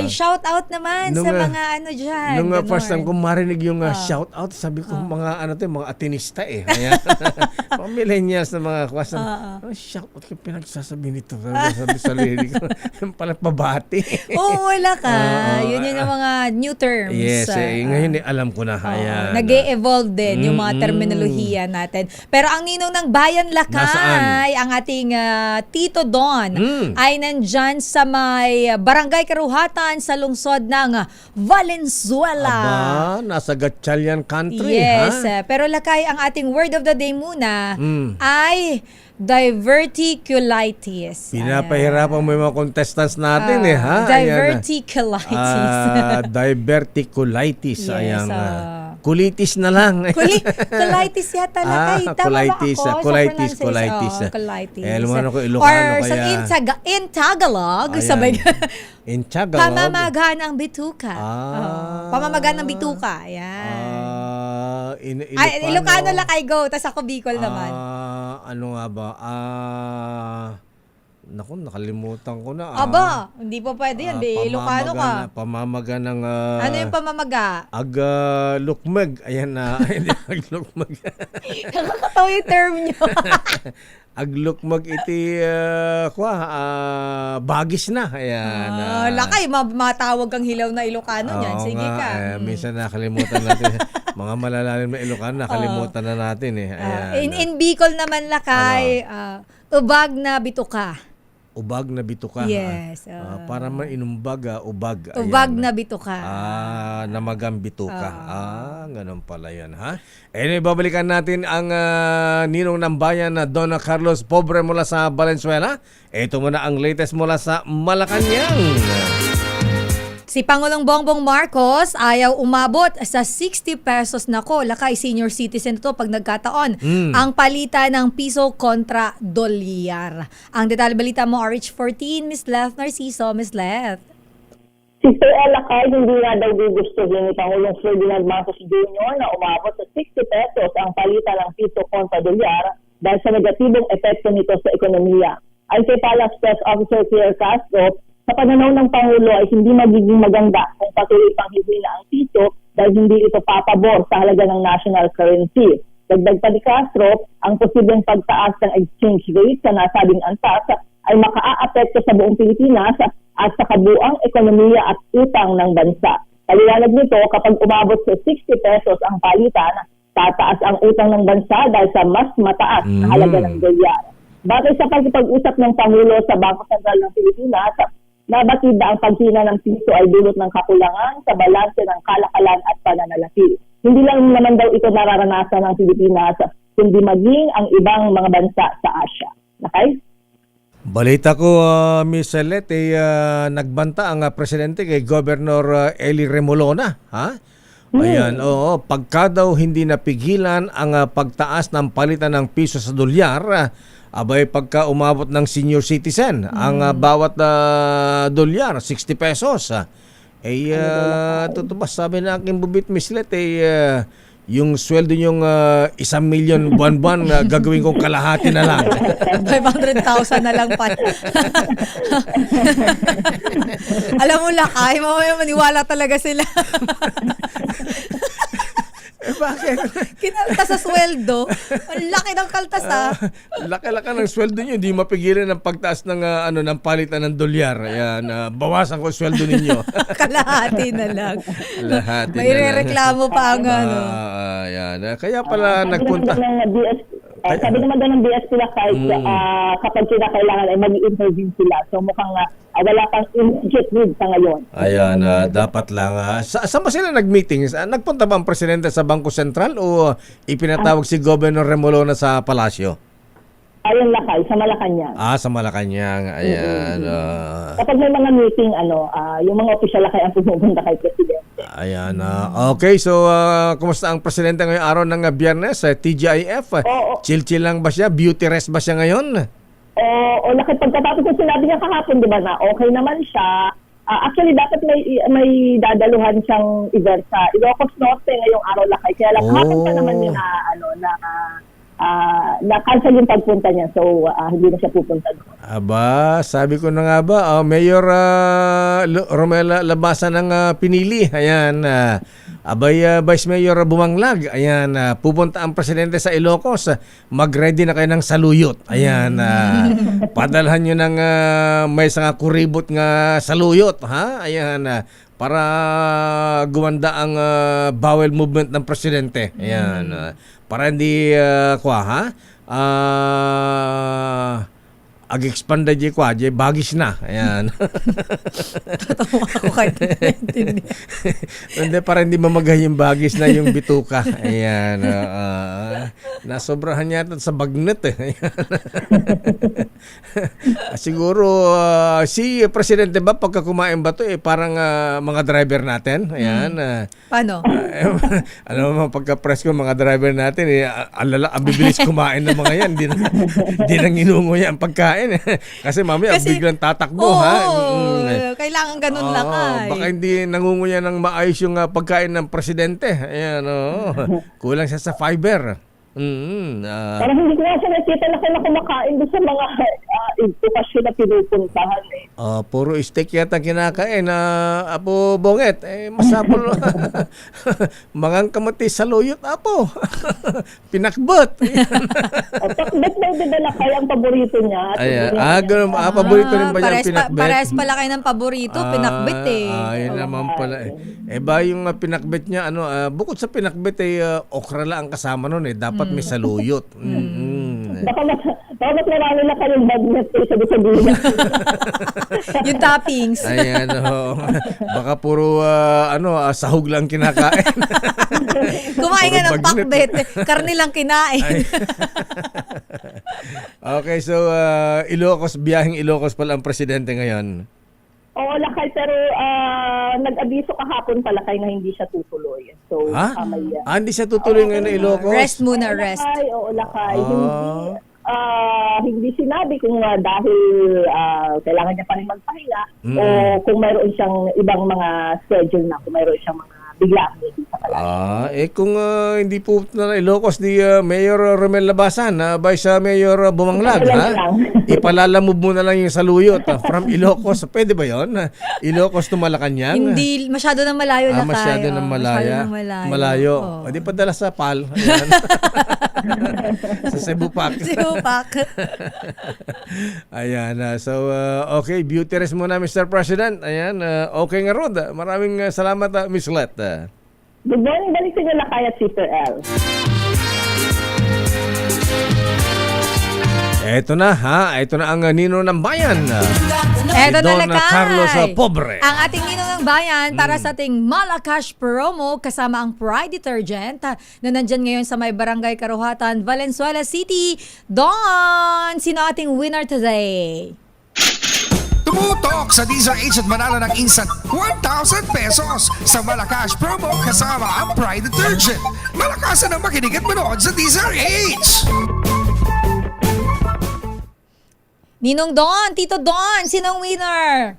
Shout out naman sa mga dyan. Nung first time ko marinig yung shout out, sabi ko, mga atinista Ayan. Mga millennials na mga shout out ka pinagsasabi nito. Sabi sa lirik ko, yung pala pabati. Oo, wala ka. Yun yung mga new terms. Yes, ngayon alam ko na. Ayan. Nag-e-evolve din yung mga terminolohiya natin. Pero ang ninong ng Bayan Lakay, ang ating Tito Don, ay nandyan sa may Barangay Karuhatan sa lungsod ng Valenzuela. Aba, nasa Gatchalian country. Yes, pero Lakay, ang ating word of the day muna ay diverticulitis. Pinapahirapan mo yung mga contestants natin Diverticulitis. Diverticulitis. Yes, Ayan. Kulitis na lang. Colitis yata Lakay. Tama ba ako? Colitis. Colitis. Alam mo ko, Ilocano or kaya. in Tagalog, sabay in Tagalog. pamamaga ng bituka. Pamamaga ng bituka. Ayan. Ilocano Lakay, go. Tas ako Bicol naman. Ano nga ba? Naku, nakalimutan ko na. Aba, hindi pa pwede yan. Ilocano ka. Pamamaga ng... ano yung pamamaga? Aglukmag. Ayan na. Hindi, aglukmag. Nakakatawa yung term nyo. Aglukmag iti, bagis na. Ayan. Lakay, matawag kang hilaw na Ilocano niyan. Sige ka. Minsan nakalimutan natin. Mga malalalim na Ilocano, nakalimutan na natin. Ayan. In Bicol naman Lakay, ubag na bituka. Ubag na bituka. Yes. Para man inumbag, ubag. Ubag na bituka. Namagang bituka. Ganun pala yan, Anyway, babalikan natin ang ninong ng bayan na Don Carlos Pobre mula sa Valenzuela. Ito muna ang latest mula sa Malacanang. Si Pangulong Bongbong Marcos ayaw umabot sa 60 pesos. Nako, Lakay, senior citizen ito pag nagkataon. Ang palitan ng piso kontra dolyar. Ang detalye balita mo, RH14, Ms. Leth Narciso. Ms. Leth. Si Sir Lakay, hindi nga daw gugustuhin ni Pangulong Ferdinand Marcos Jr. na umabot sa 60 pesos ang palitan ng piso kontra dolyar dahil sa negatibong epekto nito sa ekonomiya. Ay kay Palace Press Officer Pierre Castro, sa pananaw ng Pangulo ay hindi magiging maganda kung patuloy pang hihina ang piso dahil hindi ito papabor sa halaga ng national currency. Dagdag pa ni Castro, ang posibleng pagtaas ng exchange rate sa nasabing antas ay makaaapekto sa buong Pilipinas at sa kabuang ekonomiya at utang ng bansa. Paliwanag nito, kapag umabot sa 60 pesos ang palitan, tataas ang utang ng bansa dahil sa mas mataas na halaga ng dolyar. Batay sa pag-usap ng Pangulo sa Bangko Sentral ng Pilipinas, Nabatid na ang paghina ng piso ay dulot ng kakulangan sa balanse ng kalakalan at pananalapi. Hindi lang naman daw ito nararanasan ng Pilipinas, kundi maging ang ibang mga bansa sa Asia. Okay? Balita ko, Miss Let, nagbanta ang presidente kay Governor Eli Remolona. Ha? Ayan, oo. Pagka daw hindi napigilan ang pagtaas ng palitan ng piso sa dolyar, abay pagka umabot ng senior citizen, ang bawat dolyar, 60 pesos. Totoo ba, sabi na aking bubit, Miss Let, yung sweldo nyong 1 million buwan-buwan, gagawin kong kalahati na lang. 500,000 na lang pa. Alam mo, Lakay, mamaya maniwala talaga sila. Bakit? Kinaltas sa sweldo. Ang laki ng kaltas, Laki-laki ng sweldo nyo, hindi mapigilan ang pagtaas ng ng palitan ng dolyar. Ayan, bawasan ko sweldo ninyo. Kalahati na lang. Kalahati May rereklamo pa ang ayan. Kaya pala nagpunta. Sabi naman daw ng BSP na kahit kapag kinakailangan ay mag-intervene sila. So mukhang wala pang immediate need sa ngayon. Ayan, dapat lang. Saan ba sila nag-meeting? Nagpunta ba ang presidente sa Bangko Sentral o ipinatawag si Governor Remolona sa palasyo? Ayun, Lakay, sa Malacanang. Sa Malacanang. Ayan. Kapag may mga meeting, yung mga opisyal Lakay ang pumupunta kay Presidente. Ayan. Okay, so kumusta ang presidente ngayong araw ng Biyernes? TGIF? Chill-chill lang ba siya? Beauty rest ba siya ngayon? Lakay, pagkatapos ko sinabi niya kahapon, di ba na okay naman siya. Actually, dapat may dadaluhan siyang event sa Ilocos Norte ngayong araw, Lakay. Kaya lang kahapon pa naman niya na-cancel yung pagpunta niya. So, hindi na siya pupunta doon. Aba, sabi ko na nga ba, Mayor Romela Labasan ng pinili. Ayan, Vice Mayor Bumanglag. Ayan, pupunta ang presidente sa Ilocos. Mag-ready na kayo ng saluyot. Ayan, padalhan nyo ng may isang kuribot nga saluyot. Ha? Ayan, para gumanda ang bowel movement ng presidente. Ayan, para hindi ag-expanda di bagis na. Ayan. Tatawa ako kahit hindi. Hindi, para hindi mamagay yung bagis na yung bituka. Ayan. Nasobrahan yata sa bagnet. Ayan. Siguro, si Presidente ba, pagka kumain ba to, parang mga driver natin. Ayan. Paano? Alam mo, pagka-press ko, mga driver natin, ang bibilis kumain ng mga yan. Di nang inunguya ang pagkain. Kasi mamaya biglang tatakbo. Kailangan ganun lang. Baka hindi nangunguya ng maayos yung pagkain ng presidente. Ayan, kulang siya sa fiber. Parang hindi ko nga siya nakita na kumakain doon sa mga edukasyon na pinupuntahan. Puro steak yata kinakain. Apo Bonget, masapol. Mangang kamati sa luyot, Apo. Pinakbot. Pakbet daw din na kaya ang paborito niya. Ganun. Paborito rin ba niya pinakbet? Pares pala kayo ng paborito, pinakbet Ayun naman pala. Ba yung pinakbet niya, bukod sa pinakbet, okra lang ang kasama nun. Dapat may saluyot. Baka mas marami na kayong bagnet sa gula. Yung toppings. Ayan, baka puro sahog lang kinakain. Kumain nga ng pakbet, karne lang kinain. Okay, so Ilocos, biyaheng Ilocos pala ang presidente ngayon. Oo, Lakay, pero nag-abiso kahapon pala kay na hindi siya tutuloy. So, hindi siya tutuloy ngayon na Ilocos? Rest muna, rest. Lakay. Hindi sinabi kung dahil kailangan niya pa rin magpahinga o kung mayroon siyang ibang mga schedule na, kung mayroon siyang mga biglaan sa palasyo. Kung hindi po na Ilocos ni Mayor Romel Labasan, Vice Mayor Bumanglag, ipalalamove mo na lang yung saluyot from Ilocos. Pwede ba yon? Ilocos to Malacanang? Hindi, masyado nang malayo na masyado nang malaya. Malayo. Di padala sa PAL. Ayan. Sa Cebu Park. Ayan. So, okay. Beauty rest muna, Mr. President. Ayan. Okay nga, Rod. Maraming salamat, Miss Let. Good morning. Balik sa Lakay at Sister L. Eto na ha, eto na ang Nino ng Bayan. Eto na Don lakay. Carlos Pobre. Ang ating ninong ng bayan para sa ating Malakash promo kasama ang Pride Detergent na nandyan ngayon sa may Barangay Karuhatan, Valenzuela City. Don, sino ating winner today? Tumutok sa DZRH at manalo ng instant 1,000 pesos sa Malakash promo kasama ang Pride Detergent. Malakasan ang makinig at manood sa DZRH! Ninong Don, Tito Don, sinong winner?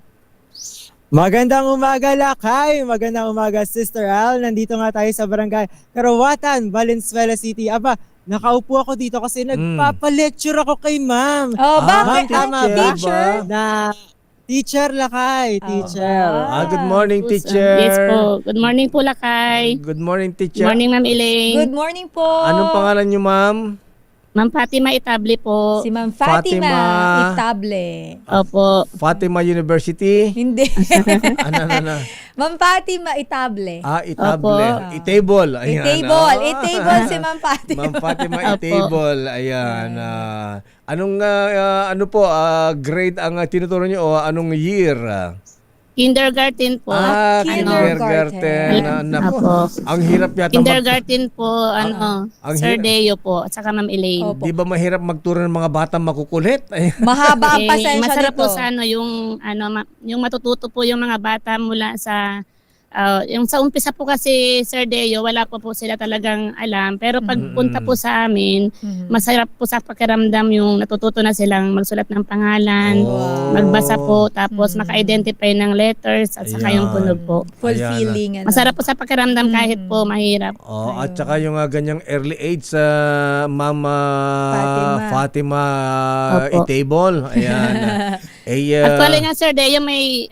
Magandang umaga, Lakay. Magandang umaga, Sister Al. Nandito nga tayo sa Barangay Karawatan, Valenzuela City. Aba, nakaupo ako dito kasi nagpapalecture ako kay ma'am. Oh, bakit? Ma'am, tama ba? Teacher? Na teacher, Lakay. Teacher. Good morning, teacher. Yes po. Good morning po, Lakay. Good morning, teacher. Good morning, Ma'am Elaine. Good morning po. Anong pangalan niyo, ma'am? Ma'am Fatima Itable po. Si Ma'am Fatima Itable. Opo. Fatima University? Hindi. Ano. Ma'am Fatima Itable. Itable. Itable. Ayan. Itable si Ma'am Fatima. Ma'am Fatima Itable. Ayan. Ano po, grade ang tinuturo niyo o anong year? Kindergarten po. Kindergarten. Naku, ang hirap yata. Kindergarten po, Sir hirap. Deo po, at saka Ma'am Elaine. Di ba mahirap magturo ng mga batang makukulit? Mahaba ang pasensya masarap nito. po sa yung matututo po yung mga bata mula sa yung sa umpisa po kasi Sir Deo, wala po sila talagang alam. Pero pag punta po sa amin, masarap po sa pakiramdam yung natututo na silang magsulat ng pangalan, magbasa po, tapos maka-identify ng letters at saka yung tunog po. Fulfilling. Masarap po sa pakiramdam kahit po mahirap. At saka yung ganyang early age sa Mama Fatima Itable. Ayan. Actually nga Sir Deo, may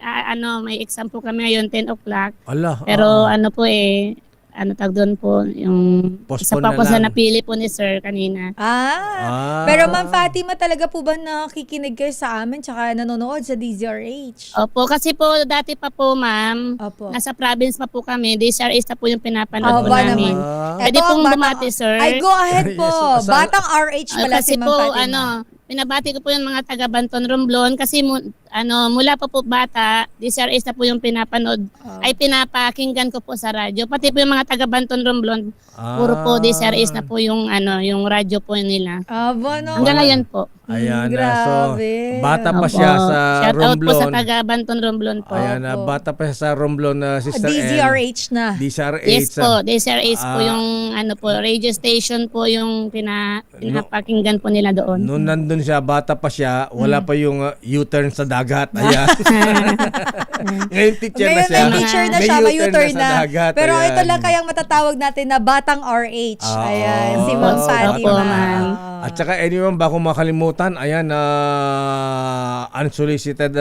exam po kami ngayon 10 o'clock. Pero tag doon po, yung isa pa po sa napili po ni Sir kanina. Pero Ma'am Fatima, talaga po ba nakikinig kayo sa amin tsaka nanonood sa DZRH? Opo, kasi po dati pa po ma'am, nasa province pa po kami, DZRH na po yung pinapanood po namin. Pwede pong bumati Sir. Ay, go ahead po. Batang RH pala si Ma'am Fatima. Pinabati ko po yung mga taga Banton Romblon kasi mula pa po bata, DZRH na po yung pinapanood, ay pinapakinggan ko po sa radyo. Pati po yung mga taga Banton Romblon, puro po DZRH na po yung radyo po nila. Hanggang ngayon po. Ayan, so bata pa siya sa Shout out po sa Romblon. taga Banton Romblon po. Ayan, bata pa siya sa Romblon, Sister DZRH na. DZRH. Yes po, DZRH po yung radio station po yung pinapakinggan po nila doon. Noon nandun siya, bata pa siya, wala pa yung U-turn sa dagat. Ayan. Ngayon teacher na siya. Ngayon may teacher na siya, may U-turn na. Dagat. Pero ayan. ito lang kayang matatawag natin na Batang RH. Ayan, si Ma'am Fatima. At saka anyone, bako makalimutan, ayan, unsolicited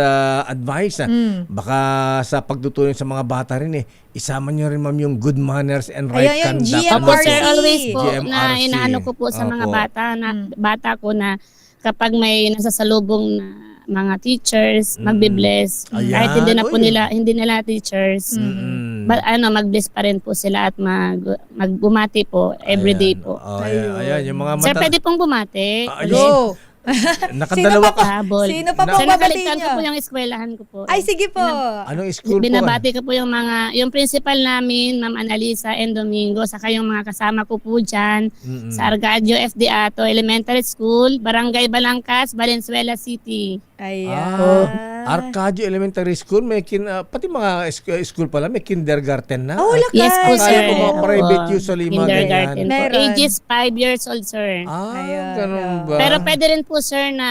advice. Baka sa pagtutulong sa mga bata rin isama nyo rin ma'am yung good manners and right Ayan, conduct. Opo sir, always po GMRC. na inaano ko po sa mga bata ko na kapag may nasasalubong na mga teachers, magbe-bless. Kahit hindi nila teachers. Mag-bless pa rin po sila at magbumati po everyday po. Ayan, yung mga Sir, pwede pong bumati. Go! Nakadalawa ka. Sino pa pong babati Nakaligtan ko niyo? po yung eskwelahan ko po. Ay, sige po. Anong school po? Binabati ko po yung yung principal namin, Ma'am Analisa and Domingo, saka yung mga kasama ko po dyan sa Argadio FD Ato Elementary School, Barangay Balangkas, Valenzuela City. Ayan. Arcadio Elementary School, may pati mga school pala, may kindergarten na. Yes po, sir. Kaya po mga private usually mga Kindergarten ganyan. po. Ages 5 years old, sir. Ganun ba? Pero pwede rin po, sir, na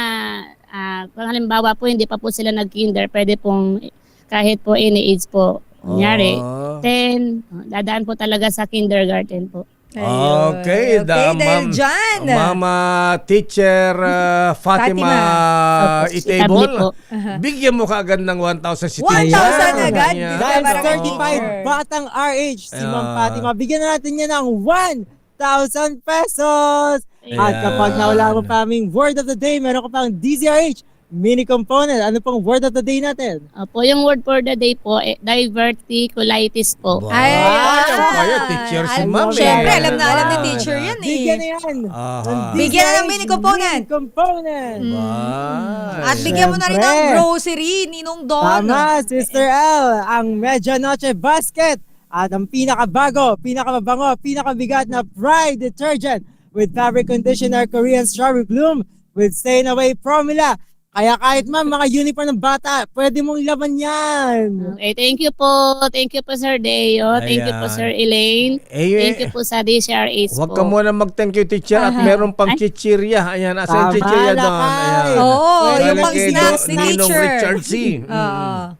kung halimbawa po, hindi pa po sila nag-kinder, pwede pong kahit po any age po. Kunyari, 10, dadaan po talaga sa kindergarten po. Okay, dahil dyan. Mama Teacher Fatima Itable. Bigyan mo kaagad ng 1,000 si 1,000 agad? Dahil certified Batang RH si Ma'am Fatima, bigyan na natin niya ng 1,000 pesos. At kapag nawala mo pa aming word of the day, meron ka pang DZRH mini component. Ano pong word of the day natin? Po, yung word for the day po, diverticulitis po. Ay, kayo, teacher si ma'am eh. Siyempre, alam na alam ni teacher yan eh. Bigyan na yan. Bigyan na ng mini component. Mini component. At bigyan mo na rin ng grocery, Ninong Don. Tama, Sister L. Ang Medianoche Basket. At ang pinakabago, pinakamabango, pinakabigat na Pride Detergent with fabric conditioner Korean Strawberry Bloom with stain away formula. Kaya kahit ma'am, mga uniform ng bata, pwede mong laban yan. Okay, thank you po. Thank you po, Sir Deo. Thank you po, Sir Elaine. Thank you po sa DCRH po. Huwag ka muna mag-thank you, teacher. At meron pang chichirya. Ayan, asa yung Tama, chichirya doon. Lakay. Ayan. Oo, Galing yung pang kay snacks ni Ninong teacher. Richard C.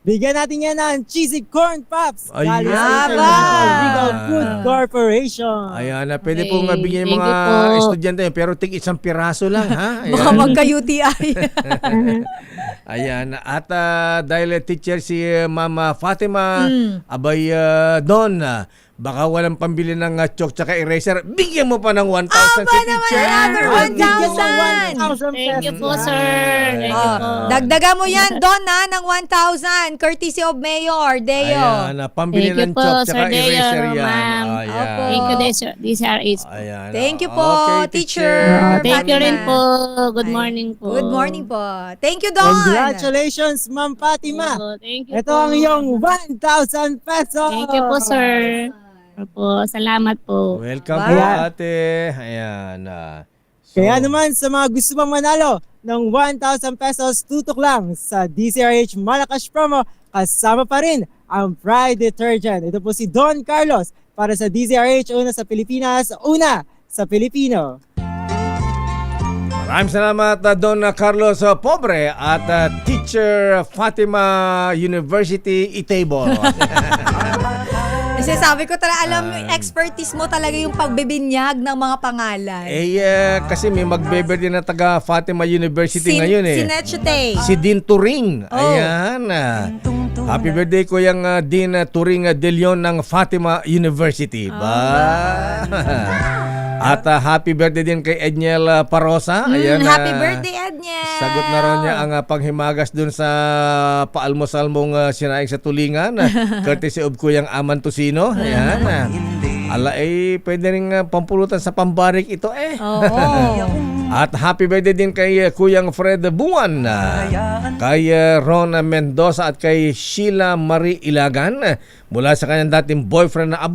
Bigyan natin yan ng cheesy corn pops. Ayan. Galing sa International Legal Food Corporation. Ayan, pwede Okay, pong bigyan yung thank mga you po. estudyante yun, pero tig isang piraso lang, ha? Ayan. Baka magka-UTI. Ayan. At dahil teacher si Mama Fatima, abay Don, baka walang pambili ng chalk tsaka eraser, bigyan mo pa ng 1,000 si teacher. Another 1,000. Thank you po, sir. Thank you po. Dagdagan mo yan, Don, ha, ng 1,000. Courtesy of Mayor Deo. Ayan, pambili Thank you ng po, chalk Sir tsaka Deo, eraser yan. ma'am. Ayan. Thank you, DCRH po. Ayan. Thank you po, Okay, teacher. Thank you Fatima. rin po. Good morning po. Good morning po. Thank you, Don. Congratulations, Ma'am Fatima. Thank you Ito po. ang iyong 1,000 pesos. Thank you po, sir. Po, salamat po. Welcome Bye. po, ate. Ayan. Kaya naman sa mga gusto pang manalo ng 1,000 pesos, tutok lang sa DCRH Malakas Promo. Kasama pa rin ang Pride Detergent. Ito po si Don Carlos para sa DCRH, una sa Pilipinas, una sa Pilipino. Maraming salamat Don Carlos Pobre at Teacher Fatima University Itable. Kasi sabi ko talaga, alam mo, expertise mo talaga yung pagbibinyag ng mga pangalan. Kasi may magbe-birthday na taga Fatima University ngayon eh. Si Netchete. Si Dean Turing. Oh. Ayan. Happy birthday ko yung Dean Turing De Leon ng Fatima University. At happy birthday din kay Edniel Parosa. Ayan, Happy birthday, Edniel! Sagot na rin niya ang panghimagas dun sa paalmusal mong sinaing sa tulingan. Courtesy of Kuyang Aman Tosino. Ayan. Ala pwede rin pampulutan sa pambarik ito eh. Oo. At happy birthday din kay Kuyang Fred Buwan, kay Ron Mendoza at kay Sheila Marie Ilagan mula sa kanyang dating boyfriend na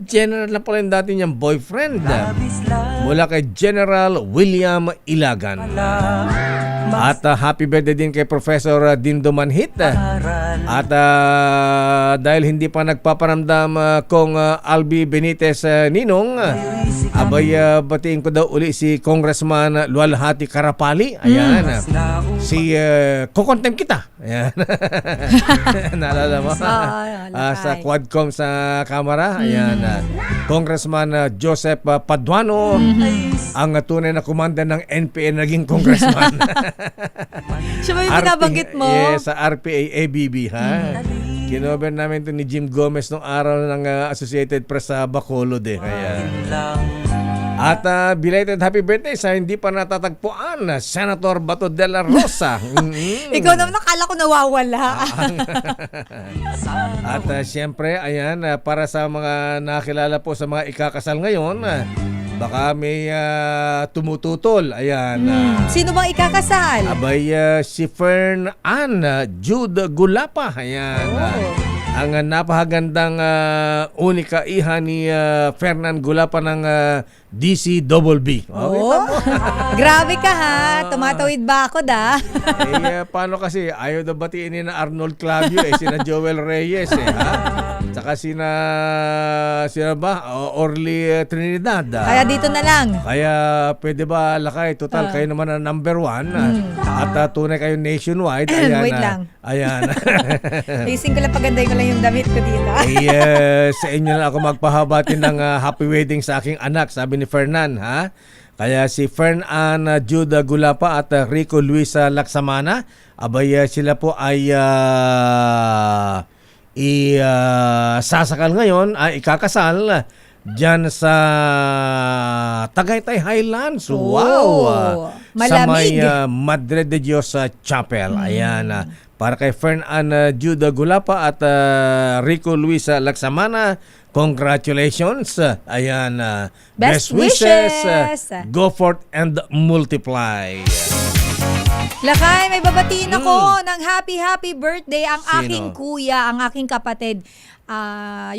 general na pala yung dati niyang boyfriend mula kay General William Ilagan. At happy birthday din kay Professor Dindo Manhit. At dahil hindi pa nagpaparamdam kong Albi Benitez Ninong, abay batiin ko daw uli si Congressman Lualhati Karapali. Ayan. Si kukontem kita. Ayan. Naalala mo? Sa Quadcom sa Kamara. Ayan. Congressman Joseph Paduano, ang tunay na komanda ng NPA naging congressman. Siya ba yung binabanggit mo? Yes, sa RPA ABB, ha? Kinover namin ito ni Jim Gomez nung araw ng Associated Press sa Bacolod eh. Kaya. At belated happy birthday sa hindi pa natatagpuan, Senator Bato de la Rosa. Ikaw naman nakala ko nawawala. At siyempre, ayan, para sa mga nakilala po sa mga ikakasal ngayon, baka may tumututol. Ayan. Sino bang ikakasal? Abay, si Fern Ann Jude Gulapa. Ayan. Ang napakagandang unika iha ni Fernan Gulapa ng DCBB. Grabe ka ha. Tumatawid ba ako da? Paano kasi ayaw na batiin ni na Arnold Clavio sina Joel Reyes ha? Tsaka sina Orly Trinidad. Kaya dito na lang. Kaya pwede ba lakay? Total kayo naman ang number 1 at tunay kayo nationwide. Ayan, Wait lang. Ayan. Ayusin ko lang, paganday ko lang yung damit ko dito. Sa inyo na ako magpahabati ng happy wedding sa aking anak, sabi ni Fernan, ha? Kaya si Fern Ann Juda Gulapa at Rico Luisa Laksamana, abay sila po ay sasakal ngayon, ay ikakasal dyan sa Tagaytay Highlands. Wow! sa may Malamig. Madre de Dios Chapel. Ayan, para kay Fernand Juda Gulapa at Rico Luisa Laksamana, congratulations. Ayan, Best wishes. wishes. Go forth and multiply. Lakay, may babatiin ako ng happy birthday ang Sino? aking kuya, ang aking kapatid.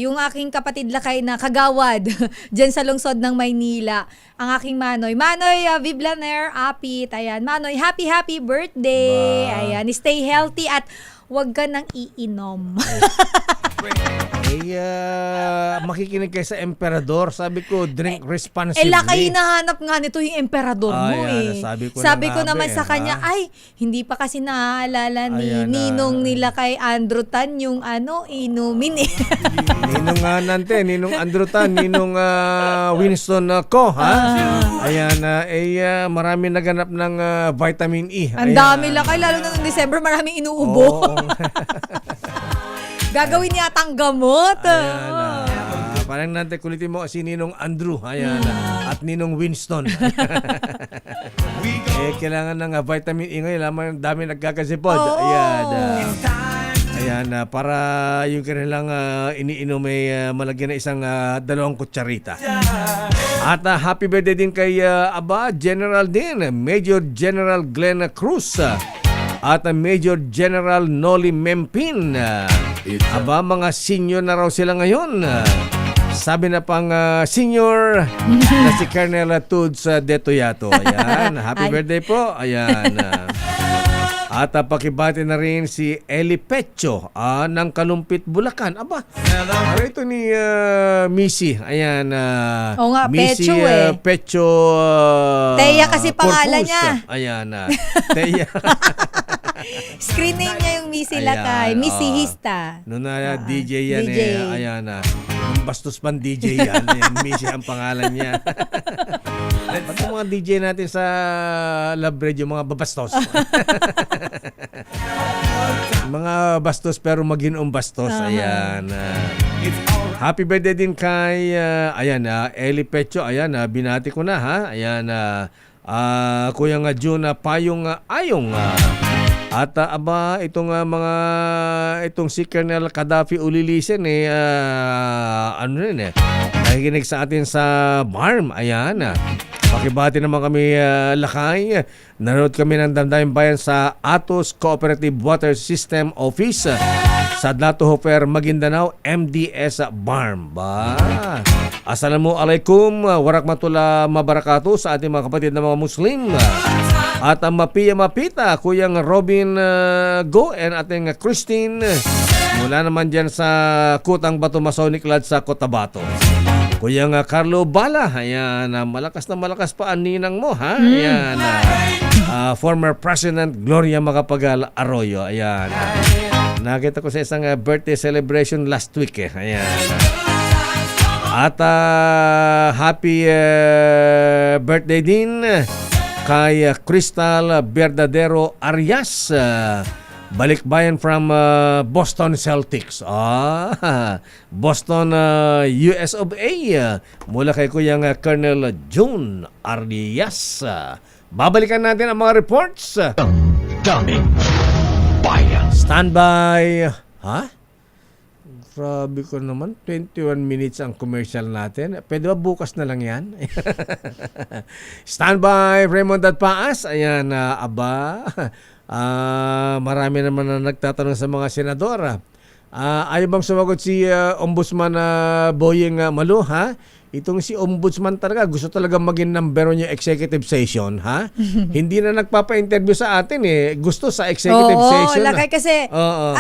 Yung aking kapatid Lakay na kagawad dyan sa lungsod ng Maynila. Ang aking Manoy. Manoy Viblaner Apit. Ayan, Manoy, happy birthday. Ayan, stay healthy at huwag ka nang iinom. Makikinig kayo sa emperador. Sabi ko, drink responsibly. Lakay, hinahanap nga nito yung emperador mo Sabi ko naman sa kanya, ay, hindi pa kasi naaalala ni Ayan na. Ninong nila kay Andrew Tan yung inumin eh. Ninong Ninong Andrew Tan, Ninong Winston Ko, ha? Ayan, marami naganap ng vitamin E. Ang dami Lakay, lalo na noong December, maraming inuubo. Gagawin yatang gamot. Parang natin kulitin mo si Ninong Andrew, ayan, at Ninong Winston. Kailangan ng vitamin E ngayon, lamang dami nagkakasipod. Ayan, para yung kanilang iniinom ay malagyan na isang 2 kutsarita. At happy birthday din kay General din, Major General Glenn Cruz. At Major General Noli Mempin. Mga senior na raw sila ngayon. Sabi na pang senior na si Colonel Tudes Detoyato. Ayan, happy birthday po. Ayan. At pakibati na rin si Eli Pecho ng Kalumpit, Bulacan. Ito ni Missy. Ayan. Oo nga, Missy, Pecho Pecho Teya kasi pangalan Corpus. niya. Ayan. Teya. Screen name niya yung Missy Lakay. Missy Hista. Noon na DJ yan DJ. Ayan Nung bastos pang DJ yan. Ayan, Missy ang pangalan niya. Pag mga DJ natin sa Love Radio, mga babastos. Mga bastos pero maging bastos. Ayan. Happy birthday din kay Eli Pecho. Ayan, binati ko na ha. Ayan, Kuya nga June Payong Ayong. At itong si Colonel Gaddafi Ulilisen nakikinig sa atin sa BARM. Ayan. Pakibati naman kami Lakay. Nanood kami ng Damdamin Bayan sa Atos Cooperative Water System Office sa Dlatohofer, Maguindanao, MDS BARM. Assalamualaikum, warakmatullah mabarakatuh sa ating mga kapatid na mga Muslim. At ang mapita, Kuyang Robin Go and ating Christine mula naman dyan sa Kutang Bato Masonic Lodge sa Cotabato. Kuyang Carlo Bala, ayan, malakas na malakas pa ang ninang mo, ha? Ayan, former President Gloria Macapagal Arroyo, ayan. Nakita ko sa isang birthday celebration last week, ayan. At happy birthday din kay Crystal Verdadero Arias, balikbayan from Boston Celtics. Boston, US of A. Mula kay Kuyang Colonel June Arias. Babalikan natin ang mga reports. Daming Bayan. Standby. Grabe ko naman, 21 minutes ang commercial natin. Pwede ba bukas na lang yan? Standby, Raymond at Paas. Ayan, marami naman na nagtatanong sa mga senador. Ayaw bang sumagot si Ombudsman Boyeng Malu, ha? Itong si Ombudsman talaga, gusto talaga maging number 1 yung executive session, ha? Hindi na nagpapa-interview sa atin gusto sa executive session. Lakay kasi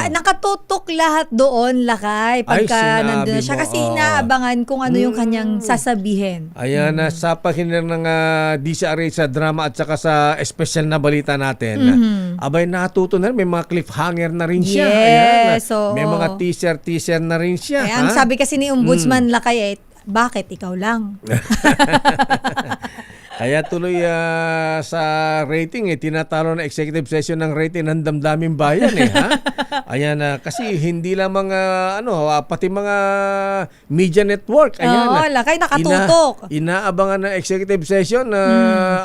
nakatutok lahat doon, Lakay, pagka nandun siya. Kasi inaabangan kung ano yung kanyang sasabihin. Ayan, sa pakinig ng DCRH sa drama at saka sa special na balita natin, abay natuto na rin, may mga cliffhanger na rin siya. Yes, ayan, may mga teaser na rin siya. Ang sabi kasi ni Ombudsman Lakay, bakit ikaw lang? Kaya tuloy sa rating tinatalo na executive session ng rating ng Damdaming Bayan ha. Ayan kasi hindi lang mga pati mga media network Oo, lakay nakatutok. Inaabangan ng executive session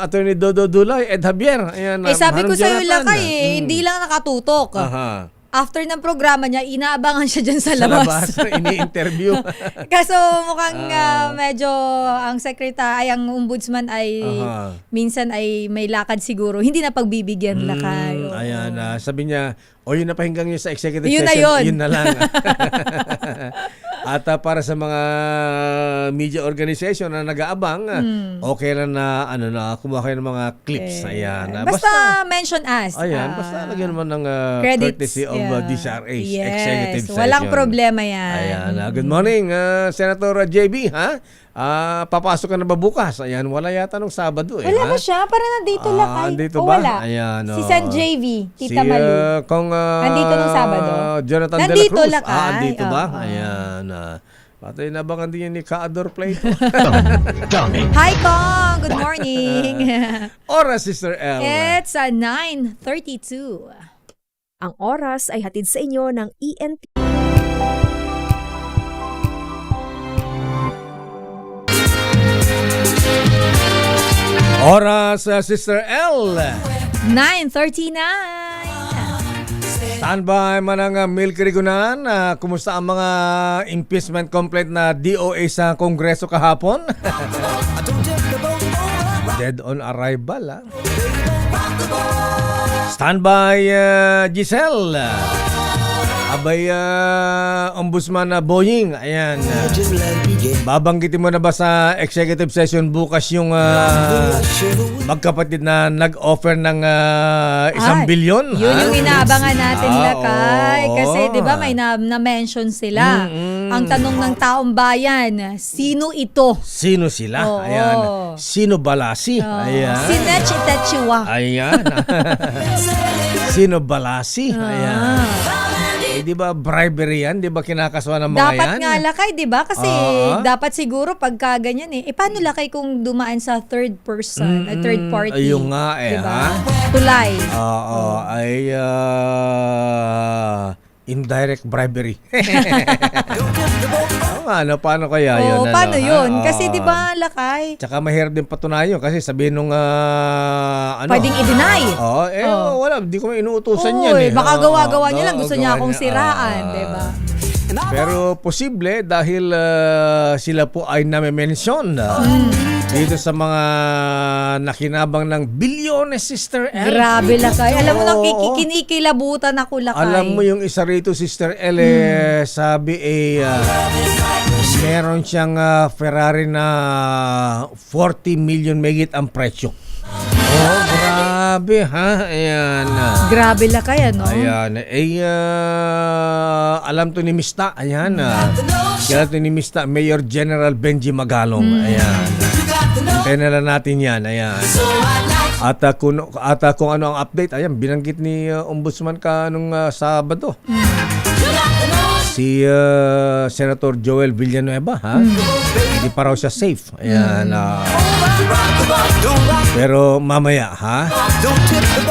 Attorney Dodo Dulay, Ed Javier. Ayan, sabi ko Madam sa iyo Jonathan. lakay hindi lang nakatutok. Aha. After ng programa niya, inaabangan siya dyan sa labas. Ini-interview. Kaso mukhang medyo ang ang ombudsman ay minsan ay may lakad siguro. Hindi na pagbibigyan lakay. Oo. Ayan, sabi niya, yun na pakinggan niyo sa executive Yun na session. yun. Yun na lang. At para sa mga media organization na nag-aabang, okay lang na kumuha kayo ng mga clips. Ayan. Basta mention us. Ayan, basta lagyan naman ng credits, courtesy of DCRH yes, executive session. walang problema yan. Ayan. Good morning, Senator JB, ha? Papasok ka na ba bukas? Ayan, wala yata nung Sabado Wala ba siya? Parang nandito lakay. Andito O ba? wala? Ayan. Si San JV, Tita Malu. Andito nung Sabado? Jonathan Nandito De La Cruz. lakay. Andito ba? Oo. Ayan. Patay nabangan din yan ni Kaador Plato. Hi, Kong! Good morning! Oras, Sister L. It's 9:32. Ang oras ay hatid sa inyo ng ENT. Oras, Sister L. 9:39. Standby man ang Milk Rigunan. Kumusta ang mga impeachment complaint na DOA sa Kongreso kahapon? Dead on arrival. Standby, Giselle. Abay, Ombudsman Boying. Ayan. Babanggitin mo na ba sa executive session bukas yung magkapatid na nag-offer ng 1 bilyon? Yun yung inaabangan natin, lakay. Kasi di ba may na-mention sila. Ang tanong ng taong bayan, sino ito? Sino sila? Oo. Ayan. Sino Balasi? Ayan. Sinechi Techiwa. Ayan. Sino Balasi? Ayan. Di ba bribery yan? Di ba kinakaswa ng mga Dapat yan? nga lakay, di ba? Kasi dapat siguro pagka ganyan paano lakay kung dumaan sa third person, third party? Ayun nga diba? ha? Tulay. Oo, ay indirect bribery. Paano kaya yun? Paano yun? Kasi di ba lakay? Tsaka mahirap din patunayan kasi sabihin nung pwedeng i-deny. Wala, hindi ko inuutusan yan Baka gawa-gawa niya lang, gusto niya akong siraan, di ba? Pero posible dahil sila po ay name-mention dito sa mga nakinabang ng bilyones, Sister L. Grabe lakay. Alam mo na, kinikilabutan ako lakay. Alam mo yung isa rito, Sister L, sabi meron siyang Ferrari na 40 million megit ang presyo. Grabe ha. Ayan. Grabe lakay, ano? Ayan. Alam to ni Mista. Ayan. Kaya to ni Mista, Mayor General Benji Magalong. Ayan. Hintayin na lang natin yan. Ayan. At kung ano ang update, ayan, binanggit ni Ombudsman ka nung Sabado. Si Senator Joel Villanueva, ha? Hindi pa raw siya safe. Ayan. Pero mamaya, ha?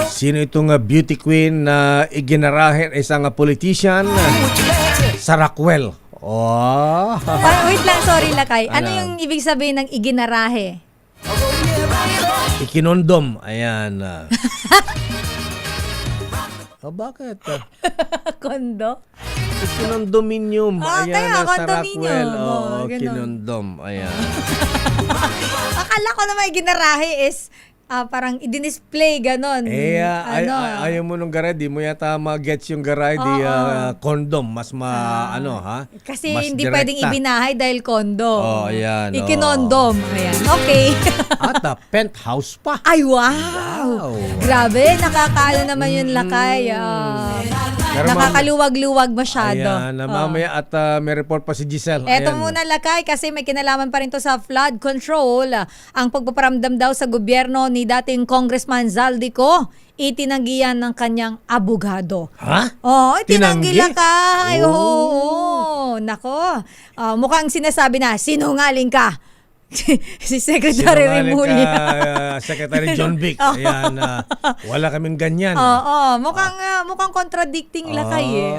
Sino itong beauty queen na iginarahin isang politician sa Rockwell? Wait lang, sorry lakay. Ano yung ibig sabihin ng iginarahe? Ikinondom. Ayan. Bakit? Kondo? Kinondominium. Ayan, kaya sa condominium. Rockwell. Kinondom. Ayan. Akala ko naman iginarahe is parang i-display ganon. Ayaw mo nung garay, di mo yata mag-gets yung garay, condom, mas ha? Kasi mas hindi direkta. pwedeng ibinahay dahil kondo. Ayan. Ikinondom. Ayan. Okay. At penthouse pa. Ay, wow. Grabe, nakakaano naman yun lakay. Nakakaluwag-luwag masyado. Ayan, mamaya at may report pa si Giselle. Eto muna lakay kasi may kinalaman pa rin to sa flood control. Ang pagpaparamdam daw sa gobyerno ni dating Congressman Zaldico, itinanggihan ng kanyang abogado. Ha? Itinanggi lakay. Oo. Nako. Mukhang sinasabi na, sinungaling ka. Si Secretary Remulla. Secretary John Vic. Ayan, wala kaming ganyan. Oo, mukhang contradicting lakay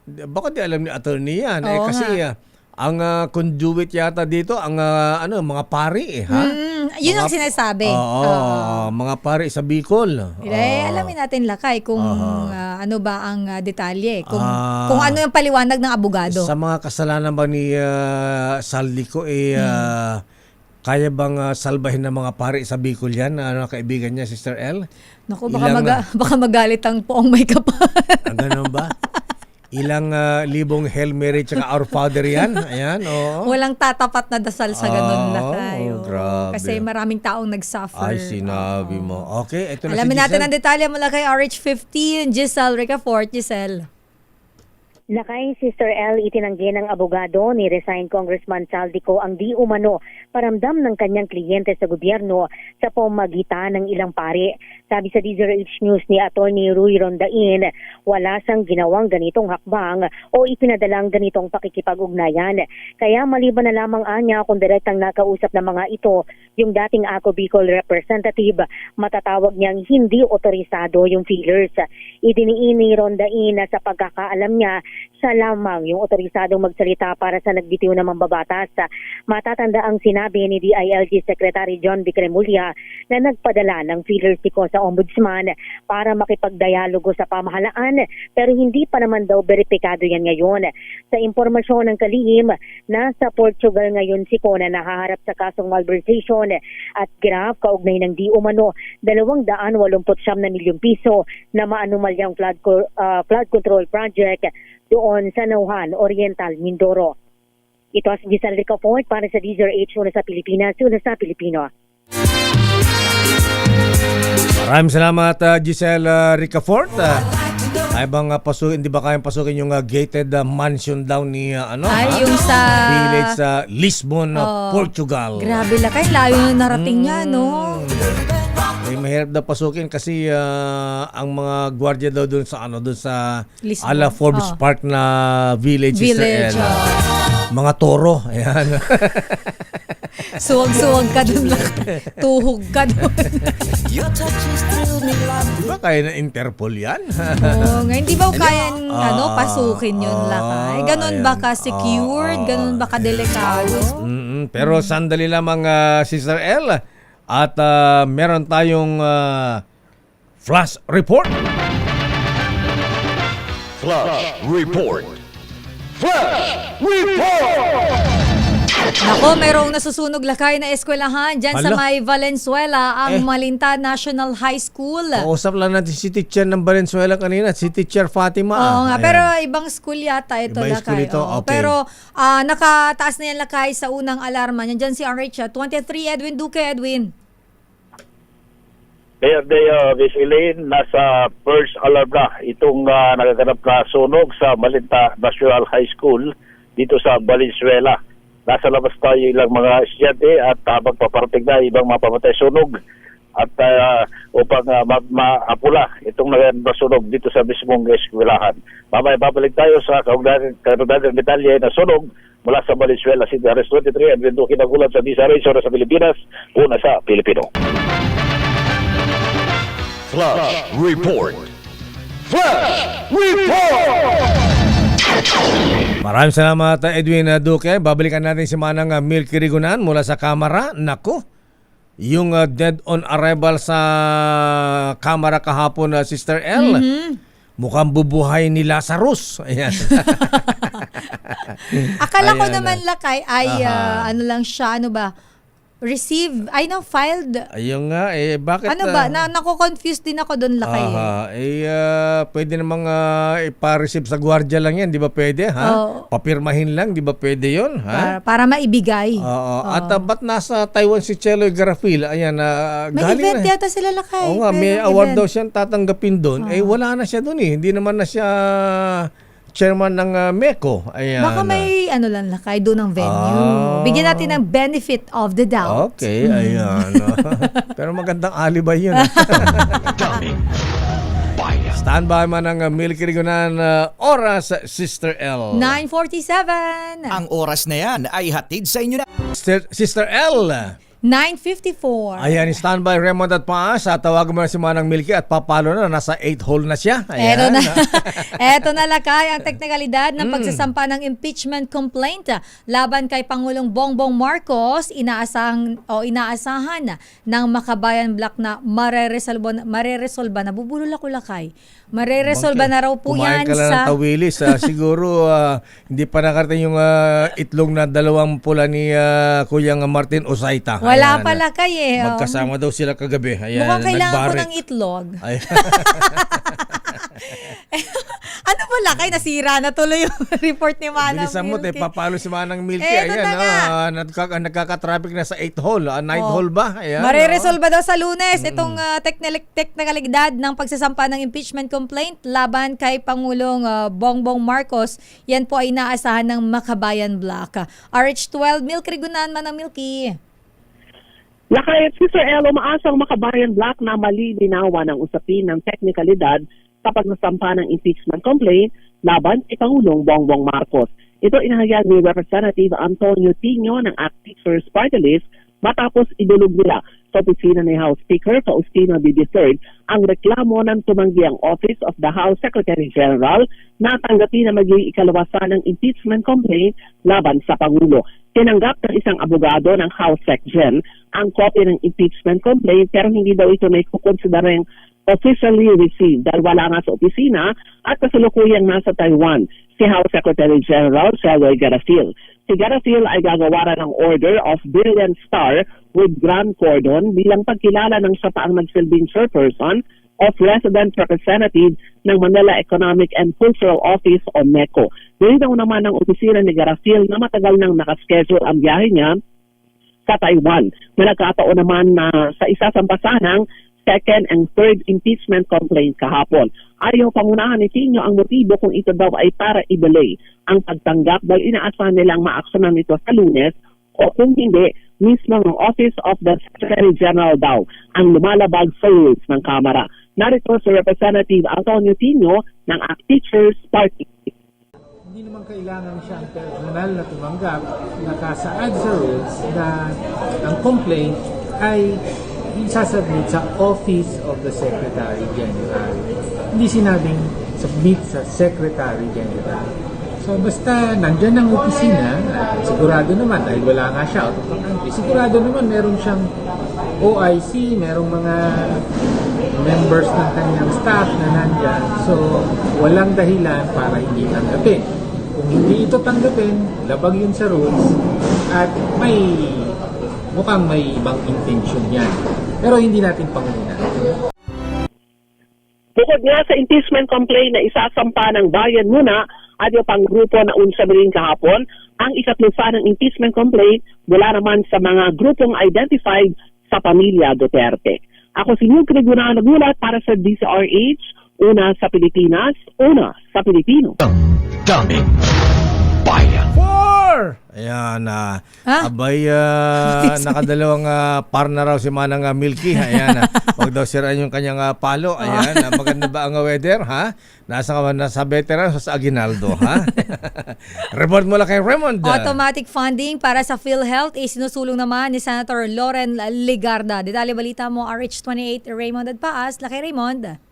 Baka di alam ni attorney yan. Oo Kasi ang conduit yata dito, ang mga pari ha? Yun ang sinasabi. Mga pari sa Bicol. Alamin natin lakay kung ano ba ang detalye. Kung ano yung paliwanag ng abogado. Sa mga kasalanan ba ni Saldico, kaya bang salbahin ng mga pari sa Bicol yan? Kaibigan niya, Sister L? Naku, baka magalit ang poong may kapal. Ganun ba? Ilang libong Hail Mary tsaka Our Father yan. Ayan, oo. Walang tatapat na dasal sa ganun lakay. Grabe. Kasi maraming taong nagsuffer. Ay, sinabi mo. Okay, ito na Alamin si natin Giselle. ang detalye mula kay RH15, Giselle Ricafort. Giselle. Lakay, Sister L, itinanggi ng abogado ni resigned Congressman Saldico ang di umano paramdam ng kanyang kliyente sa gobyerno sa pamagitan ng ilang pari. Sabi sa DZRH News ni Atty. Rui Rondain, wala sang ginawang ganitong hakbang o ipinadalang ganitong pakikipag-ugnayan. Kaya maliban na lamang anya kung direktang nakausap ng mga ito yung dating Ako Bicol representative, matatawag niyang hindi otorisado yung feelers. Idiniin ni Rondain na sa pagkakaalam niya, siya lamang yung otorisadong magsalita para sa nagbitiw ng mambabatas. Matatanda ang sinabi ni DILG Secretary John Vic Remulla na nagpadala ng feelers ko sa ombudsman para makipagdialogo sa pamahalaan, pero hindi pa naman daw beripikado yan ngayon. Sa impormasyon ng kalihim, nasa Portugal ngayon si Kona nahaharap sa kasong malversation at graft kaugnay ng di umano 289 na milyong piso na maanumalyang flood control project doon sa Nauhan, Oriental, Mindoro. Ito si Giselle Ricafort para sa DZRH, una sa Pilipinas, una sa Pilipino. Maraming salamat, Giselle Ricafort. Ay bang hindi ba kayang pasukin yung gated mansion daw ni yung sa village sa Lisbon, Portugal. Grabe lakay, layo na narating niya, no? Mahirap daw pasukin kasi ang mga gwardiya daw doon sa Lisbon. ala Forbes Park na village. Sister L. Mga toro. Ayan. Suwag-suwag ka doon lang. Tuhog ka doon. Diba kaya na Interpol yan? Hindi ba kayang pasukin yun lakay? Ganon ba ka-secured? Ganon ba ka-delikado? Pero sandali lamang, Sister L. At meron tayong flash report. Flash report. Flash report! Nako, merong nasusunog lakay na eskwelahan dyan sa may Valenzuela, ang Malinta National High School. Kausap lang natin si teacher ng Valenzuela kanina, si teacher Fatima. Oo nga, pero ibang school yata ito Ibang lakay. school ito, okay. Pero nakataas na yan lakay sa unang alarma. Yan dyan si RH 23, Edwin Duque. Edwin. Mayor Deo Visilin, nasa first alarm na itong nagaganap na sunog sa Malinta National High School dito sa Valenzuela. Nasa labas tayo ilang mga estudyante at habang paparating na ibang mapamatay sunog at upang maapula itong nasunog dito sa mismong eskwelahan. Mamaya babalik tayo sa kaugnang detalye na sunog mula sa Valenzuela City. RH23 at Vinto kinagulat sa DZRH sa Pilipinas, una sa Pilipino. Flash report. Flash report! Maraming salamat, Edwin Duque. Babalikan natin si Manang Milky Rigunan mula sa Kamara. Nako, yung dead on arrival sa Kamara kahapon, Sister L. Mukhang bubuhay ni Lazarus. Ayan. Akala ko naman lakay ay lang siya, receive, filed. Ayun nga, bakit? Ano ba? Nako-confused din ako doon lakay. Pwede namang ipa-receive sa gwardiya lang yan, di ba pwede? Papirmahin lang, di ba pwede yun? Para maibigay. At ba't nasa Taiwan si Chelo Garafil? Ayan, may event yata sila lakay. Oo nga, may award daw siyang tatanggapin doon. Wala na siya doon Hindi naman na siya chairman ng MECO. Ayan. Baka may lang lakay doon ng venue. Bigyan natin ng benefit of the doubt. Okay, ayan. Pero magandang alibay yun. Bayan. Standby man ang Milky Rigunan oras, Sister L. 9:47. Ang oras na yan ay hatid sa inyo na. Sister L. 9:54. Ayan, standby Raymond at Paas. Tawagan mo na si Manang Milky at papalo na. Nasa 8 hole na siya. Eto Ayan. na. Eto na lakay ang teknikalidad ng pagsasampa ng impeachment complaint laban kay Pangulong Bongbong Marcos. Inaasahan ng Makabayan Black na mareresolba na. Bubulol ako lakay. Mareresolba na raw po Kumain yan ka lang sa... ng tawilis. Siguro hindi pa nakarating yung itlog na 2 pula ni Kuyang Martin Osaita. Wala Ayan. pala kay Magkasama daw sila kagabi. Ayan, mukhang kailangan ko nagbarik. ng itlog. Ayan. Ano ba lakay? Nasira na tuloy yung report ni Manang Bilisan mo, Milky. papalo si Manang Milky. Eto Ayan, na nga. nagkaka-traffic na sa 8 hole. 9 hole ba? Ayan, Mareresolba daw sa Lunes itong teknikalidad ng pagsasampa ng impeachment complaint laban kay Pangulong Bongbong Marcos. Yan po ay inaasahan ng Makabayan Black. RH12, Milky Rigunan, Manang Milky. Lakay at Sister L, umaasang Makabayan Black na malilinawan ang usapin ng teknikalidad kapag nasampa ng impeachment complaint laban kay Pangulong Bongbong Marcos. Ito inahayag ni Representative Antonio Tino ng ACT Teachers Party List matapos idulog nila sa opisina ni House Speaker Faustino B. III ang reklamo ng tumanggi ang Office of the House Secretary General na tanggapin na maging ikalawasan ng impeachment complaint laban sa Pangulo. Tinanggap ng isang abogado ng House SecGen ang kopya ng impeachment complaint pero hindi daw ito may kukonsidereng officially received dahil wala nga sa opisina at kasalukuyang nasa Taiwan si House Secretary General Sheloy Garafil. Si Garafil ay gagawaran ng Order of Brilliant Star with Grand Cordon bilang pagkilala ng siya pa ang nagsilbing chairperson of Resident Representative ng Manila Economic and Cultural Office o MECO. Nilinaw naman ng opisina ni Garafil na matagal nang nakaschedule ang biyahe niya sa Taiwan. May nagkataon naman na sa isa sa pasanang second and third impeachment complaint kahapon. Ayaw pangunahan ni Tino ang motibo kung ito daw ay para i-delay ang pagtanggap dahil inaasahan nilang maaksyonan nito sa Lunes o kung hindi, mismo ng Office of the Secretary General daw ang lumalabag sa rules ng Kamara. Narito si Representative Antonio Tino ng ACT Teachers Party. Hindi naman kailangan siya ang personal na tumanggap, nakasaad sa rules na ang complaint ay isasubmit sa Office of the Secretary General. Hindi sinabing submit sa Secretary General. So basta nandyan ang opisina, sigurado naman, dahil wala nga siya out of the country, sigurado naman meron siyang OIC, merong mga members ng kanyang staff na nandyan. So walang dahilan para hindi tanggapin. Kung hindi ito tanggapin, labag yun sa rules at mukhang may ibang intention yan. Pero hindi natin pangunahan. Bukod nga sa impeachment complaint na isasampa ng bayan muna at yung pang grupo na unsabi rin kahapon, ang ikatlusa ng impeachment complaint mula naman sa mga grupong identified sa pamilya Duterte. Ako si Milky Rigunan nagulat para sa DZRH, una sa Pilipinas, una sa Pilipino. Daming Bayan. 4! Ayan, abay, nakadalawang par na raw si Manang Milky. Ayan, wag daw siraan yung kanyang palo. Ayan, maganda ba ang weather, ha? Nasa veteran sa Aguinaldo, ha? Report mo lang kay Raymond. Automatic funding para sa PhilHealth ay sinusulong naman ni Senator Loren Legarda. Detalye balita mo, RH28, Raymond Adpaas. Laki Raymond.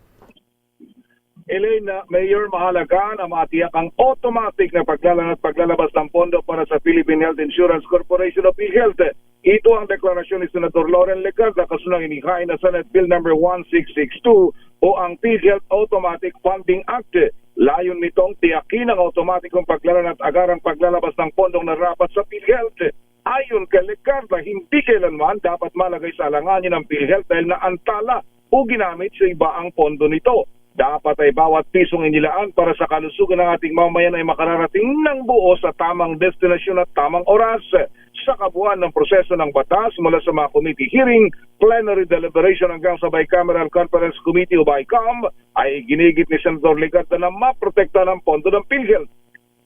Elaine, Mayor, mahalaga na matiyak ang automatic na paglalabas ng pondo para sa Philippine Health Insurance Corporation o PhilHealth. Ito ang deklarasyon ni Senator Loren Legarda kasunang inihain na Senate Bill No. 1662 o ang PhilHealth Automatic Funding Act. Layon nitong tiyakin ang automatikong paglalaan at agarang paglalabas ng pondong narapat sa PhilHealth. Ayon kay Legarda, hindi kailanman dapat malagay sa alanganin ng PhilHealth dahil naantala o ginamit sa iba ang pondo nito. Dapat ay bawat pisong inilaan para sa kalusugan ng ating mamamayan ay makararating ng buo sa tamang destinasyon at tamang oras. Sa kabuuan ng proseso ng batas mula sa mga committee hearing, plenary deliberation hanggang sa Bicameral Conference Committee o BICAM ay ginigit ni Senator Legarda na maprotekta ng pondo ng PhilHealth.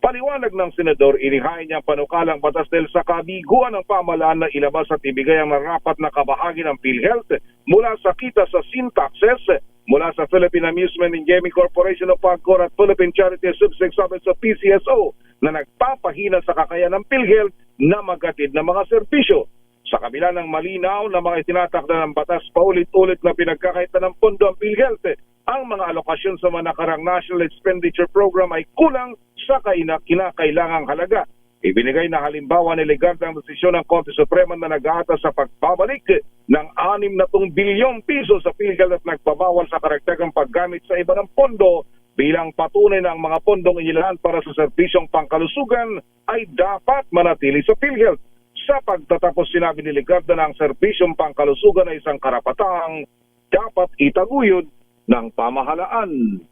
Paliwanag ng Senador, inihain niya panukalang batas dahil sa kabiguan ng pamahalaan na ilabas at ibigay ang narapat na kabahagi ng PhilHealth mula sa kita sa sin taxes, mula sa Philippine Amusement and Gaming Corporation o PAGCOR at Philippine Charity Subsect Office o PCSO na nagpapahina sa kakayanan ng PhilHealth na maghatid ng mga serbisyo. Sa kabila ng malinaw na mga itinatakda ng batas, paulit-ulit na pinagkakaitan ng pondo ang PhilHealth, ang mga alokasyon sa mga nakarang National Expenditure Program ay kulang sa kinakailangang halaga. Ibinigay na halimbawa ni elegante ang desisyon ng Korte Suprema na nag-aatas sa pagbabalik ng 60 bilyong piso sa PhilHealth at nagpabawal sa karagdagang paggamit sa iba ng pondo bilang patunay na ang mga pondong inilaan para sa serbisyong pangkalusugan ay dapat manatili sa PhilHealth. Sa pagtatapos, sinabi ni Ligarda na ang serbisyong pangkalusugan ay isang karapatang dapat itaguyod ng pamahalaan.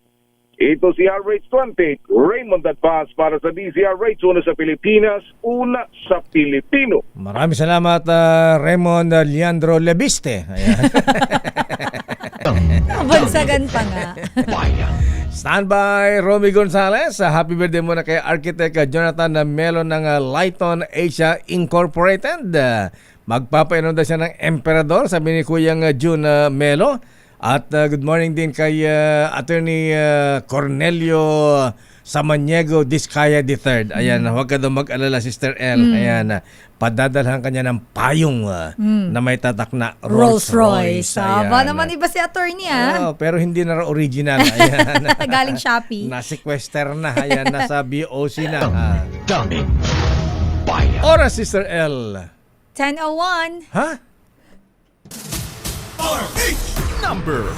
Ito si RH20, Raymond Advance para sa DZRH, una sa Pilipinas, una sa Pilipino. Maraming salamat, Raymond Leandro Lebiste. Ayan. Bansagan pa nga. Standby, Romy Gonzalez. Happy birthday muna kay Architect Jonathan Melo ng Lighton Asia Incorporated. Magpapainom daw siya ng Emperador, sabi ni Kuyang June Melo. At good morning din kay Attorney Cornelio Samaniego Discaya III. Ayan, huwag ka daw mag-alala, Sister L. Ayan, padadalhan kanya ng payong na may tatak na Rolls-Royce. Ba naman iba si attorney pero hindi na original. Ayan. Galing Shopee. Na-sequester na. Ayan, nasa BOC na. Daming bayan. Oras, Sister L. 10:01. Ha? Number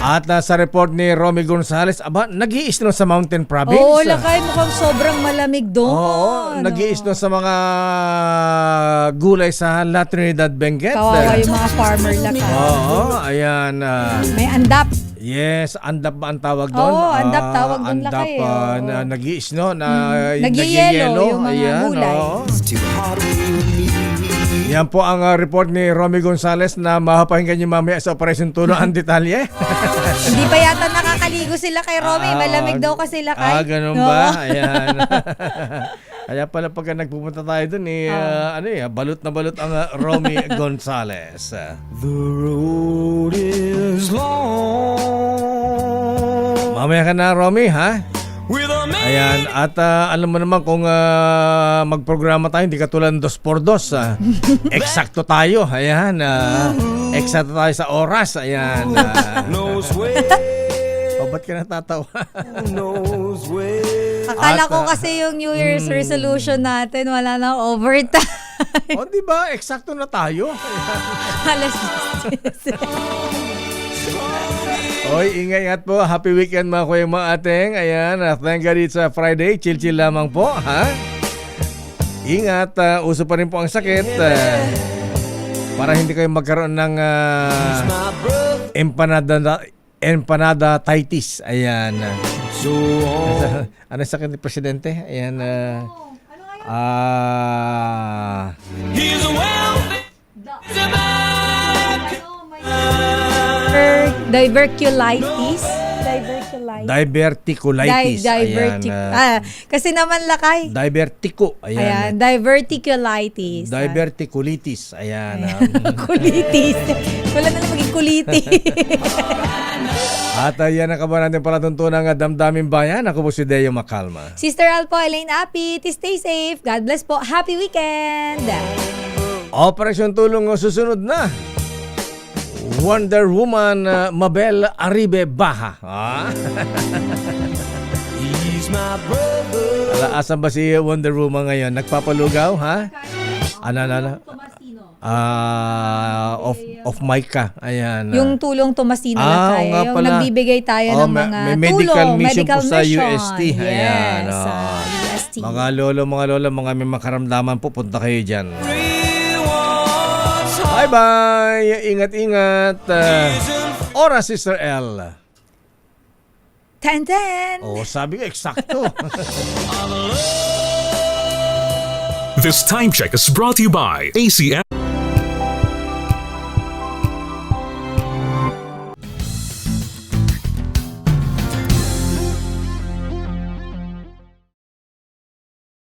At sa report ni Romy Gonzalez, nag-i-snow sa Mountain Province. Oo, lakay, mukhang sobrang malamig doon. Oo, nag-i-snow sa mga gulay sa La Trinidad, Benguet. Kawawa yung mga farmer lakay. Oo, ayan. May andap. Yes, andap ba ang tawag doon? Oo, andap tawag doon andap, lakay. na nag-i-snow, na nag-i-yellow yung mga ayan, gulay. Yan po ang report ni Romy Gonzalez na mapapakinggan niyo mamaya sa Operation Tulong ang detalye. Hindi pa yata nakakaligo sila kay Romy. Malamig daw kasi lakay. Ganun ba? Ayan. Kaya pala pagka nagpupunta tayo dun, balot na balot ang Romy Gonzalez. The road is long. Mamaya ka na, Romy, ha? Ayan, at alam mo naman kung magprograma tayo, hindi katulad ng 2x2. Eksakto tayo, ayan. Eksakto tayo sa oras, ayan. Ba't ka natatawa? Akala ko kasi yung New Year's resolution natin, wala na overtime. Di ba? Eksakto na tayo. Alas 10. Oy, ingat po. Happy weekend mga kuya mga ating. Ayan, thank God it's Friday. Chill-chill lamang po, ha? Ingat, uso pa rin po ang sakit. Para hindi kayo magkaroon ng empanada-titis. Ayan. Ano sakit ni Presidente? Ayan. Diverticulitis. Kasi naman lakay. Divertico. Ayan. Diverticulitis. Diverticulitis. Ayan. Kulitis. Wala na lang maging kuliti. At yan ang kabahan natin palatuntunan ng Damdaming Bayan. Ako po si Deo Macalma. Sister Alpo, Elaine Apit, stay safe. God bless po. Happy weekend. Operasyon Tulong susunod na. Wonder Woman Mabel Aribe Baha. Asan ba si Wonder Woman ngayon? Nagpapalugaw, ha? Of Micah. Ayan. Yung tulong Tomasino na tayo. Yung nagbibigay tayo ng mga medical tulong. Medical mission po sa mission. UST. Ayan. Yes, UST. Mga lolo, mga may makaramdaman po, punta kayo dyan. Bye-bye! Ingat-ingat! Oras, Sister L. 10:10. Sabi ko, eksakto. This time check is brought to you by ACM.